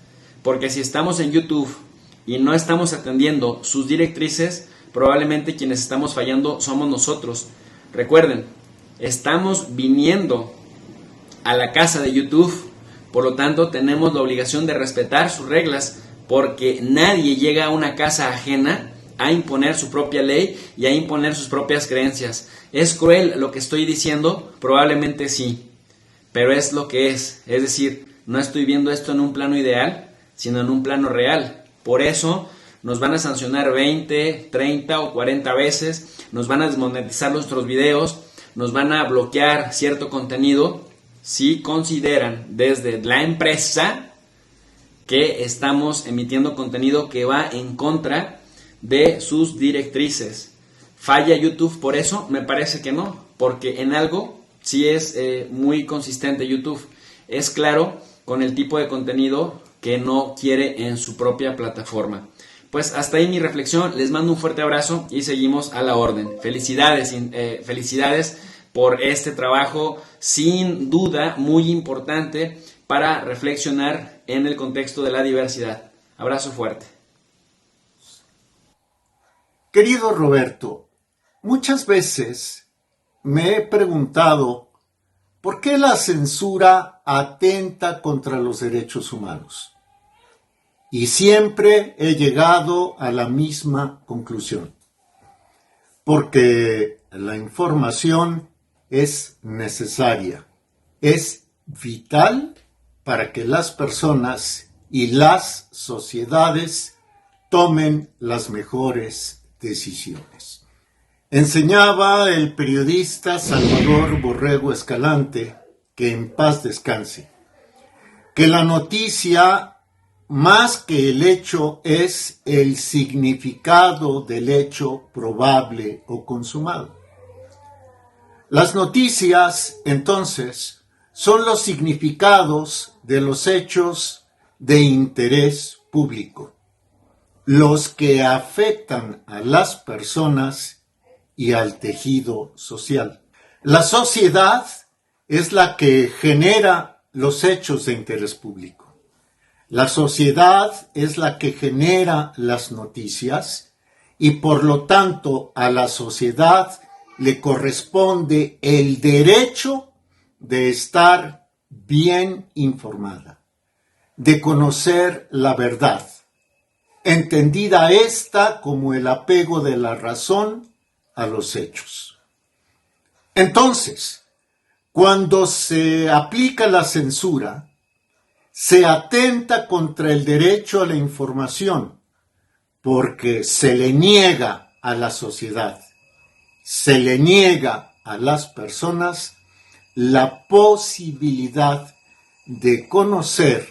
Porque si estamos en YouTube y no estamos atendiendo sus directrices, probablemente quienes estamos fallando somos nosotros. Recuerden, estamos viniendo a la casa de YouTube, por lo tanto tenemos la obligación de respetar sus reglas, porque nadie llega a una casa ajena a imponer su propia ley y a imponer sus propias creencias. ¿Es cruel lo que estoy diciendo? Probablemente sí, pero es lo que es. Es decir, no estoy viendo esto en un plano ideal, sino en un plano real. Por eso nos van a sancionar 20, 30 o 40 veces, nos van a desmonetizar nuestros videos, nos van a bloquear cierto contenido si consideran desde la empresa que estamos emitiendo contenido que va en contra de sus directrices. ¿Falla YouTube por eso? Me parece que no, porque en algo sí es muy consistente YouTube. Es claro con el tipo de contenido que no quiere en su propia plataforma. Pues hasta ahí mi reflexión, les mando un fuerte abrazo y seguimos a la orden. Felicidades por este trabajo, sin duda muy importante para reflexionar en el contexto de la diversidad. Abrazo fuerte. Querido Roberto, muchas veces me he preguntado ¿por qué la censura atenta contra los derechos humanos? Y siempre he llegado a la misma conclusión. Porque la información es necesaria, es vital para que las personas y las sociedades tomen las mejores decisiones. Enseñaba el periodista Salvador Borrego Escalante, que en paz descanse, que la noticia, más que el hecho, es el significado del hecho probable o consumado. Las noticias, entonces, son los significados de los hechos de interés público, los que afectan a las personas y al tejido social. La sociedad es la que genera los hechos de interés público. La sociedad es la que genera las noticias y por lo tanto a la sociedad le corresponde el derecho de estar bien informada, de conocer la verdad, entendida esta como el apego de la razón a los hechos. Entonces, cuando se aplica la censura, se atenta contra el derecho a la información, porque se le niega a la sociedad, se le niega a las personas la posibilidad de conocer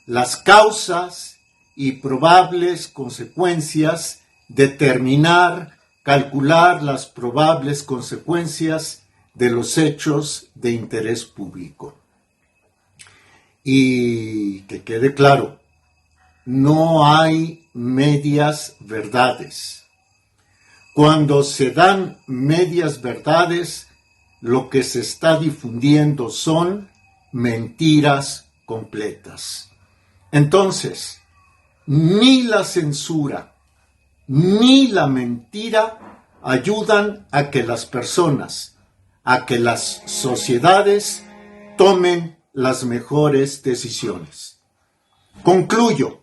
las causas y probables consecuencias, determinar, calcular las probables consecuencias de los hechos de interés público. Y que quede claro, no hay medias verdades. Cuando se dan medias verdades, lo que se está difundiendo son mentiras completas. Entonces, ni la censura ni la mentira ayudan a que las personas, a que las sociedades tomen las mejores decisiones. Concluyo,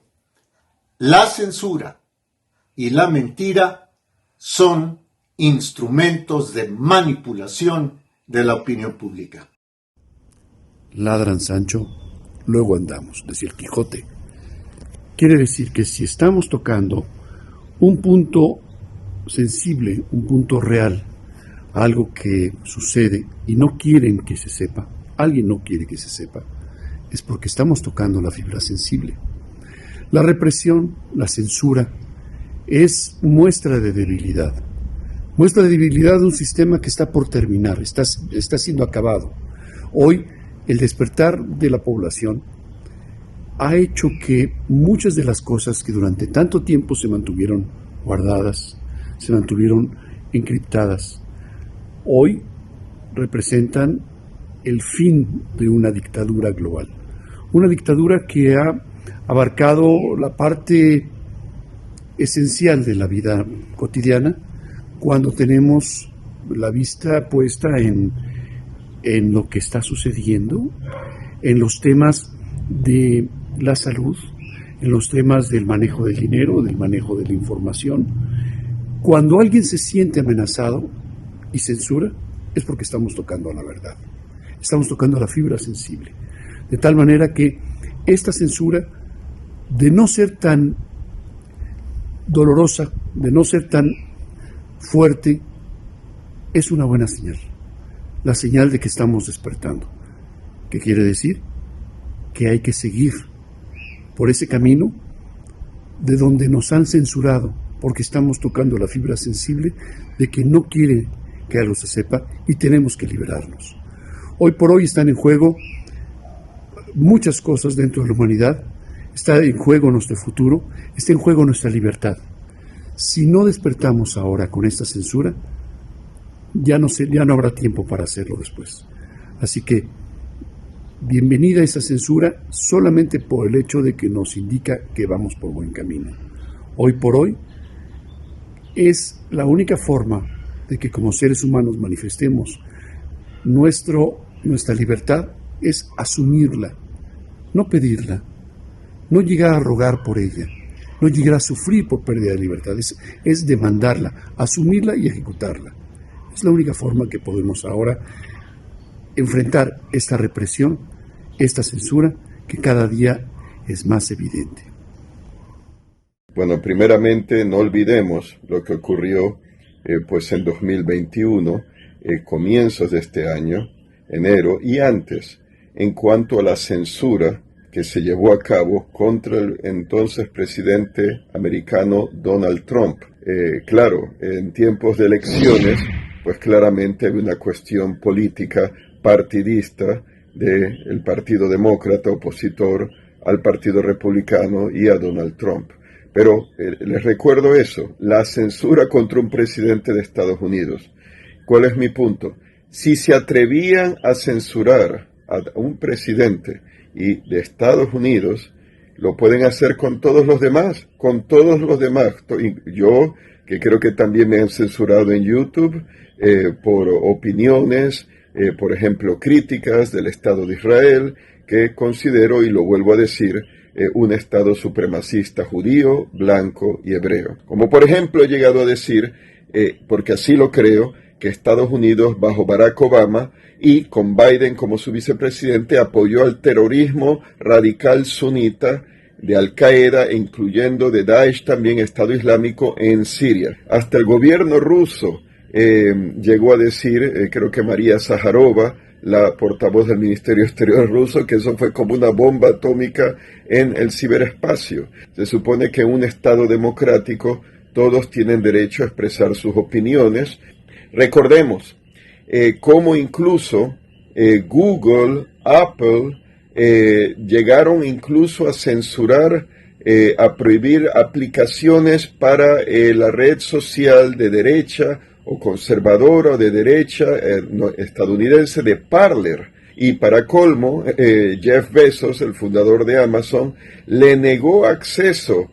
la censura y la mentira son instrumentos de manipulación de la opinión pública. Ladran Sancho, luego andamos, decía el Quijote. Quiere decir que si estamos tocando un punto sensible, un punto real, algo que sucede y no quieren que se sepa, alguien no quiere que se sepa, es porque estamos tocando la fibra sensible. La represión, la censura, es muestra de debilidad de un sistema que está por terminar, está siendo acabado. Hoy, el despertar de la población ha hecho que muchas de las cosas que durante tanto tiempo se mantuvieron guardadas, se mantuvieron encriptadas, hoy representan el fin de una dictadura global. Una dictadura que ha abarcado la parte esencial de la vida cotidiana, cuando tenemos la vista puesta en lo que está sucediendo, en los temas de la salud, en los temas del manejo del dinero, del manejo de la información. Cuando alguien se siente amenazado y censura, es porque estamos tocando a la verdad, estamos tocando a la fibra sensible, de tal manera que esta censura, de no ser tan dolorosa, de no ser tan fuerte, es una buena señal, la señal de que estamos despertando. ¿Qué quiere decir? Que hay que seguir por ese camino de donde nos han censurado, porque estamos tocando la fibra sensible de que no quiere que algo se sepa y tenemos que liberarnos. Hoy por hoy están en juego muchas cosas dentro de la humanidad, está en juego nuestro futuro, está en juego nuestra libertad. Si no despertamos ahora con esta censura, ya no habrá tiempo para hacerlo después. Así que, bienvenida a esa censura solamente por el hecho de que nos indica que vamos por buen camino. Hoy por hoy es la única forma de que como seres humanos manifestemos nuestra libertad, es asumirla, no pedirla, no llegar a rogar por ella, no llegar a sufrir por pérdida de libertad, es demandarla, asumirla y ejecutarla. Es la única forma que podemos ahora enfrentar esta represión, esta censura, que cada día es más evidente. Bueno, primeramente no olvidemos lo que ocurrió pues en 2021, comienzos de este año, enero y antes, en cuanto a la censura que se llevó a cabo contra el entonces presidente americano Donald Trump. Claro, en tiempos de elecciones, pues claramente hay una cuestión política partidista del Partido Demócrata opositor al Partido Republicano y a Donald Trump. Pero les recuerdo eso, la censura contra un presidente de Estados Unidos. ¿Cuál es mi punto? Si se atrevían a censurar a un presidente y de Estados Unidos, lo pueden hacer con todos los demás, Yo, que creo que también me han censurado en YouTube por opiniones, por ejemplo, críticas del Estado de Israel, que considero, y lo vuelvo a decir, un Estado supremacista judío, blanco y hebreo. Como por ejemplo he llegado a decir, porque así lo creo, que Estados Unidos bajo Barack Obama y con Biden como su vicepresidente apoyó al terrorismo radical sunita de Al-Qaeda, incluyendo de Daesh también Estado Islámico en Siria. Hasta el gobierno ruso llegó a decir, creo que María Zaharova, la portavoz del Ministerio Exterior ruso, que eso fue como una bomba atómica en el ciberespacio. Se supone que en un Estado democrático todos tienen derecho a expresar sus opiniones. Recordemos cómo incluso Google, Apple, llegaron incluso a censurar, a prohibir aplicaciones para la red social de derecha o conservadora o de derecha estadounidense de Parler. Y para colmo, Jeff Bezos, el fundador de Amazon, le negó acceso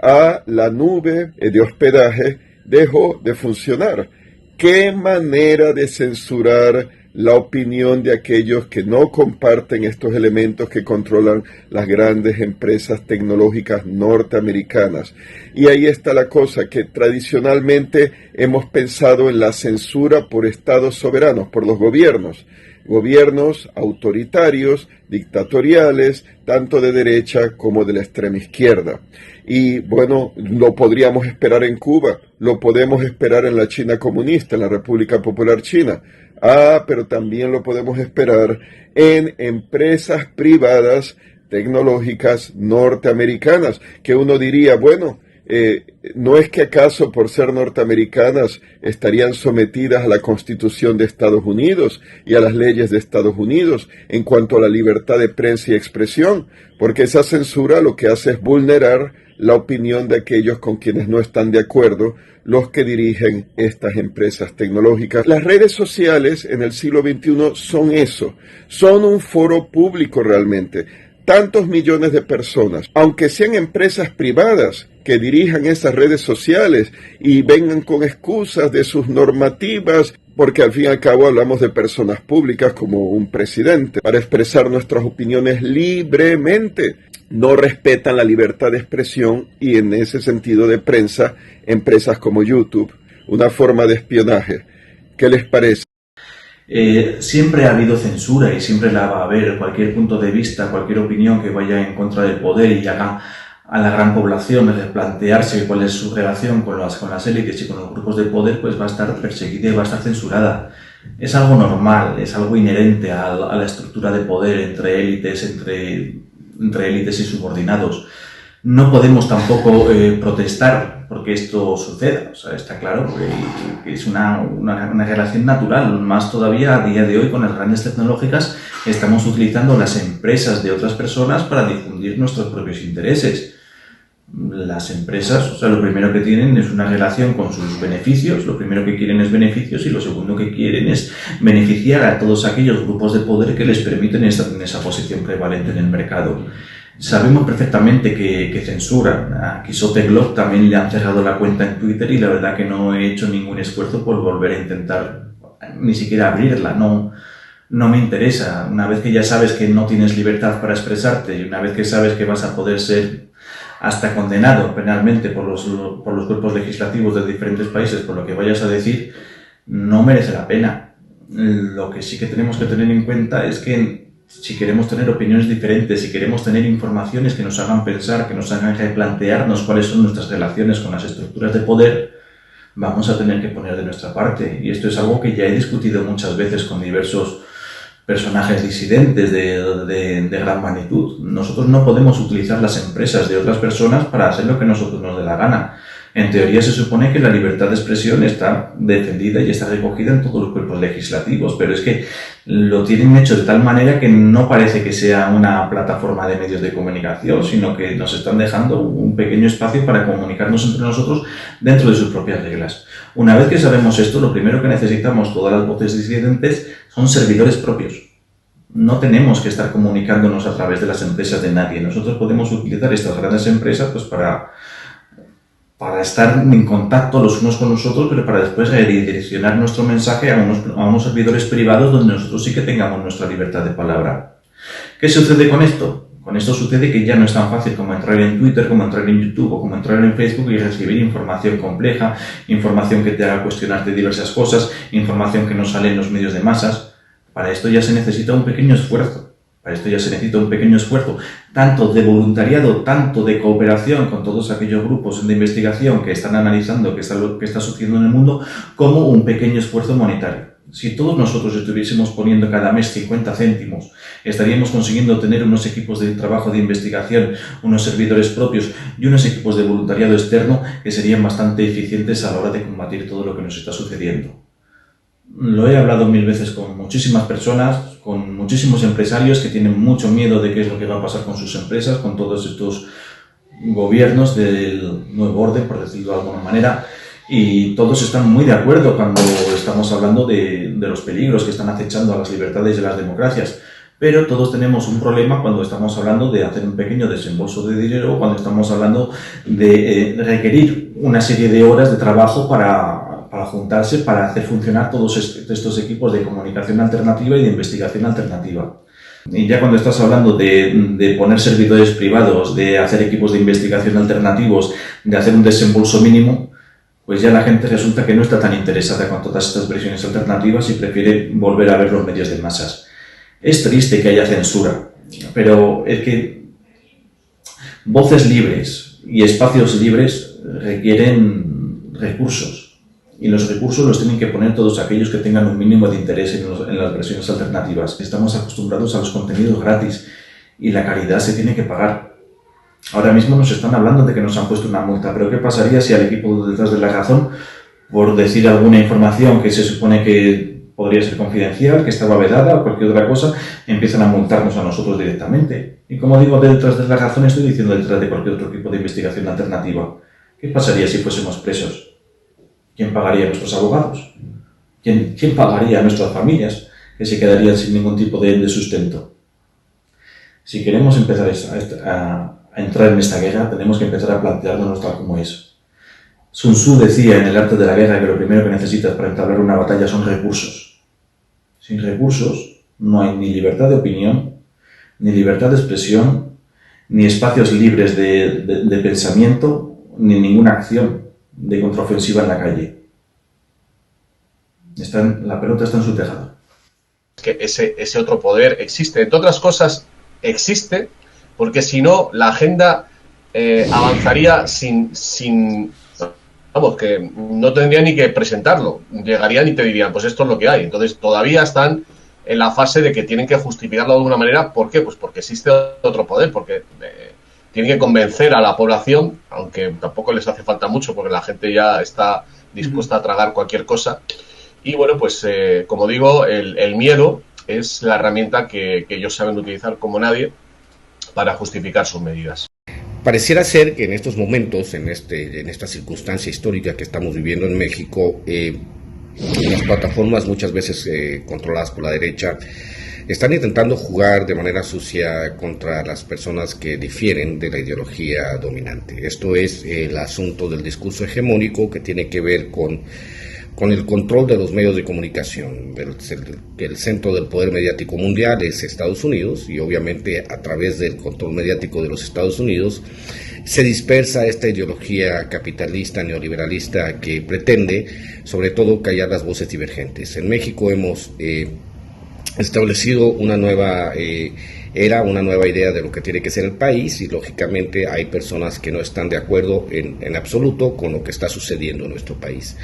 a la nube de hospedaje, dejó de funcionar. ¿Qué manera de censurar la opinión de aquellos que no comparten estos elementos que controlan las grandes empresas tecnológicas norteamericanas? Y ahí está la cosa, que tradicionalmente hemos pensado en la censura por estados soberanos, por los gobiernos autoritarios, dictatoriales, tanto de derecha como de la extrema izquierda. Y bueno, lo podríamos esperar en Cuba, lo podemos esperar en la China comunista, en la República Popular China. Pero también lo podemos esperar en empresas privadas tecnológicas norteamericanas, que uno diría, bueno, ¿no es que acaso por ser norteamericanas estarían sometidas a la Constitución de Estados Unidos y a las leyes de Estados Unidos en cuanto a la libertad de prensa y expresión? Porque esa censura lo que hace es vulnerar la opinión de aquellos con quienes no están de acuerdo, los que dirigen estas empresas tecnológicas. Las redes sociales en el siglo XXI son eso, son un foro público realmente. Tantos millones de personas, aunque sean empresas privadas que dirijan esas redes sociales y vengan con excusas de sus normativas, porque al fin y al cabo hablamos de personas públicas como un presidente, para expresar nuestras opiniones libremente. No respetan la libertad de expresión y en ese sentido de prensa, empresas como YouTube, una forma de espionaje. ¿Qué les parece? Siempre ha habido censura y siempre la va a haber. Cualquier punto de vista, cualquier opinión que vaya en contra del poder y haga a la gran población replantearse cuál es su relación con las élites y con los grupos de poder, pues va a estar perseguida y va a estar censurada. Es algo normal, es algo inherente a la estructura de poder entre élites, entre élites y subordinados. No podemos tampoco protestar porque esto suceda. O sea, está claro que es una relación natural. Más todavía a día de hoy con las grandes tecnológicas estamos utilizando las empresas de otras personas para difundir nuestros propios intereses. Las empresas, o sea, lo primero que tienen es una relación con sus beneficios, lo primero que quieren es beneficios y lo segundo que quieren es beneficiar a todos aquellos grupos de poder que les permiten estar en esa posición prevalente en el mercado. Sabemos perfectamente que censuran. A Quixote Glock también le han cerrado la cuenta en Twitter y la verdad que no he hecho ningún esfuerzo por volver a intentar ni siquiera abrirla. No me interesa. Una vez que ya sabes que no tienes libertad para expresarte y una vez que sabes que vas a poder ser hasta condenado penalmente por los cuerpos legislativos de diferentes países por lo que vayas a decir, no merece la pena. Lo que sí que tenemos que tener en cuenta es que si queremos tener opiniones diferentes, si queremos tener informaciones que nos hagan pensar, que nos hagan replantearnos cuáles son nuestras relaciones con las estructuras de poder, vamos a tener que poner de nuestra parte. Y esto es algo que ya he discutido muchas veces con diversos personajes disidentes de gran magnitud. Nosotros no podemos utilizar las empresas de otras personas para hacer lo que nosotros nos dé la gana. En teoría se supone que la libertad de expresión está defendida y está recogida en todos los cuerpos legislativos, pero es que lo tienen hecho de tal manera que no parece que sea una plataforma de medios de comunicación, sino que nos están dejando un pequeño espacio para comunicarnos entre nosotros dentro de sus propias reglas. Una vez que sabemos esto, lo primero que necesitamos todas las voces disidentes son servidores propios. No tenemos que estar comunicándonos a través de las empresas de nadie. Nosotros podemos utilizar estas grandes empresas pues para estar en contacto los unos con los otros, pero para después redireccionar nuestro mensaje a unos servidores privados donde nosotros sí que tengamos nuestra libertad de palabra. ¿Qué sucede con esto? Con esto sucede que ya no es tan fácil como entrar en Twitter, como entrar en YouTube o como entrar en Facebook y recibir información compleja, información que te haga cuestionarte diversas cosas, información que no sale en los medios de masas. Para esto ya se necesita un pequeño esfuerzo. Tanto de voluntariado, tanto de cooperación con todos aquellos grupos de investigación que están analizando qué está sucediendo en el mundo, como un pequeño esfuerzo monetario. Si todos nosotros estuviésemos poniendo cada mes 50 céntimos, estaríamos consiguiendo tener unos equipos de trabajo de investigación, unos servidores propios y unos equipos de voluntariado externo que serían bastante eficientes a la hora de combatir todo lo que nos está sucediendo. Lo he hablado 1000 veces con muchísimas personas, con muchísimos empresarios que tienen mucho miedo de qué es lo que va a pasar con sus empresas, con todos estos gobiernos del nuevo orden, por decirlo de alguna manera, y todos están muy de acuerdo cuando estamos hablando de los peligros que están acechando a las libertades y a las democracias. Pero todos tenemos un problema cuando estamos hablando de hacer un pequeño desembolso de dinero, cuando estamos hablando de requerir una serie de horas de trabajo para juntarse, para hacer funcionar todos estos equipos de comunicación alternativa y de investigación alternativa. Y ya cuando estás hablando de poner servidores privados, de hacer equipos de investigación alternativos, de hacer un desembolso mínimo, pues ya la gente resulta que no está tan interesada con todas estas versiones alternativas y prefiere volver a ver los medios de masas. Es triste que haya censura, pero es que voces libres y espacios libres requieren recursos, y los recursos los tienen que poner todos aquellos que tengan un mínimo de interés en las versiones alternativas. Estamos acostumbrados a los contenidos gratis y la caridad se tiene que pagar. Ahora mismo nos están hablando de que nos han puesto una multa, pero ¿qué pasaría si al equipo detrás de La Razón, por decir alguna información que se supone que podría ser confidencial, que estaba vedada o cualquier otra cosa, empiezan a multarnos a nosotros directamente? Y como digo detrás de La Razón, estoy diciendo detrás de cualquier otro tipo de investigación alternativa. ¿Qué pasaría si fuésemos presos? ¿Quién pagaría a nuestros abogados? ¿Quién pagaría a nuestras familias que se quedarían sin ningún tipo de sustento? Si queremos empezar a entrar en esta guerra, tenemos que empezar a plantearnos tal como es. Sun Tzu decía en El arte de la guerra que lo primero que necesitas para entablar una batalla son recursos. Sin recursos no hay ni libertad de opinión, ni libertad de expresión, ni espacios libres de pensamiento, ni ninguna acción de contraofensiva en la calle. La pelota está en su tejado. Que ese otro poder existe. Entre otras cosas, existe porque si no, la agenda avanzaría sin vamos, que no tendría ni que presentarlo. Llegarían y te dirían, pues esto es lo que hay. Entonces todavía están en la fase de que tienen que justificarlo de alguna manera. ¿Por qué? Pues porque existe otro poder, porque tienen que convencer a la población, aunque tampoco les hace falta mucho porque la gente ya está dispuesta a tragar cualquier cosa. Y bueno, pues como digo, el miedo es la herramienta que ellos saben utilizar como nadie para justificar sus medidas. Pareciera ser que en estos momentos, en esta circunstancia histórica que estamos viviendo en México, las plataformas muchas veces controladas por la derecha están intentando jugar de manera sucia contra las personas que difieren de la ideología dominante. Esto es el asunto del discurso hegemónico que tiene que ver con el control de los medios de comunicación. El centro del poder mediático mundial es Estados Unidos y obviamente a través del control mediático de los Estados Unidos se dispersa esta ideología capitalista, neoliberalista que pretende sobre todo callar las voces divergentes. En México hemos establecido una nueva una nueva idea de lo que tiene que ser el país y lógicamente hay personas que no están de acuerdo en absoluto con lo que está sucediendo en nuestro país.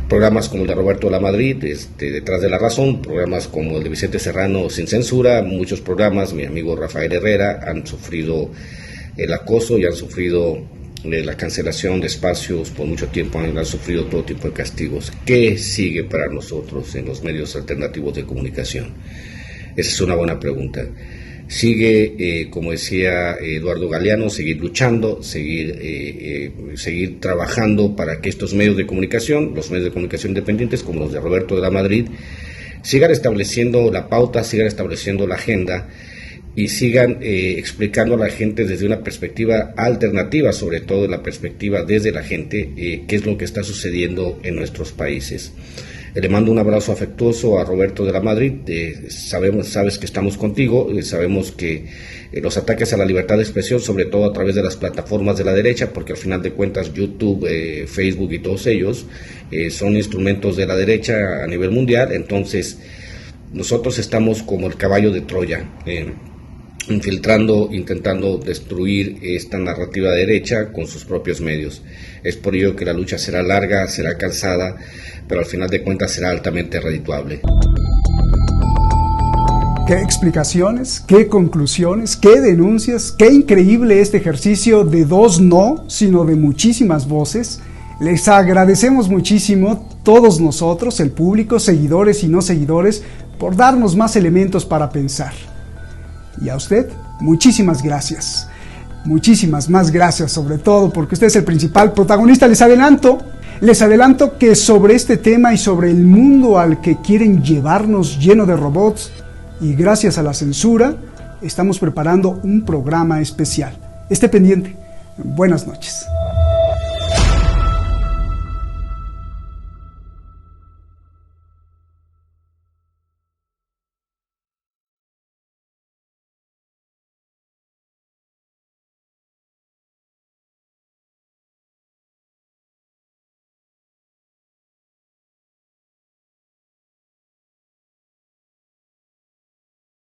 Programas como el de Roberto de la Madrid, Detrás de la Razón, programas como el de Vicente Serrano, Sin Censura, muchos programas, mi amigo Rafael Herrera, han sufrido el acoso y han sufrido la cancelación de espacios por mucho tiempo, han sufrido todo tipo de castigos. ¿Qué sigue para nosotros en los medios alternativos de comunicación? Esa es una buena pregunta. Sigue, como decía Eduardo Galeano, seguir luchando, seguir trabajando para que estos medios de comunicación, los medios de comunicación independientes como los de Roberto de la Madrid, sigan estableciendo la pauta, sigan estableciendo la agenda y sigan explicando a la gente desde una perspectiva alternativa, sobre todo la perspectiva desde la gente, qué es lo que está sucediendo en nuestros países. Le mando un abrazo afectuoso a Roberto de la Madrid, sabes que estamos contigo, sabemos que los ataques a la libertad de expresión, sobre todo a través de las plataformas de la derecha, porque al final de cuentas YouTube, Facebook y todos ellos son instrumentos de la derecha a nivel mundial, entonces nosotros estamos como el caballo de Troya, infiltrando, intentando destruir esta narrativa derecha con sus propios medios. Es por ello que la lucha será larga, será cansada, pero al final de cuentas será altamente redituable. ¿Qué explicaciones? ¿Qué conclusiones? ¿Qué denuncias? ¡Qué increíble este ejercicio de dos no, sino de muchísimas voces! Les agradecemos muchísimo todos nosotros, el público, seguidores y no seguidores, por darnos más elementos para pensar. Y a usted, muchísimas gracias. Muchísimas más gracias, sobre todo porque usted es el principal protagonista. Les adelanto que sobre este tema y sobre el mundo al que quieren llevarnos lleno de robots y gracias a la censura, estamos preparando un programa especial. Esté pendiente. Buenas noches.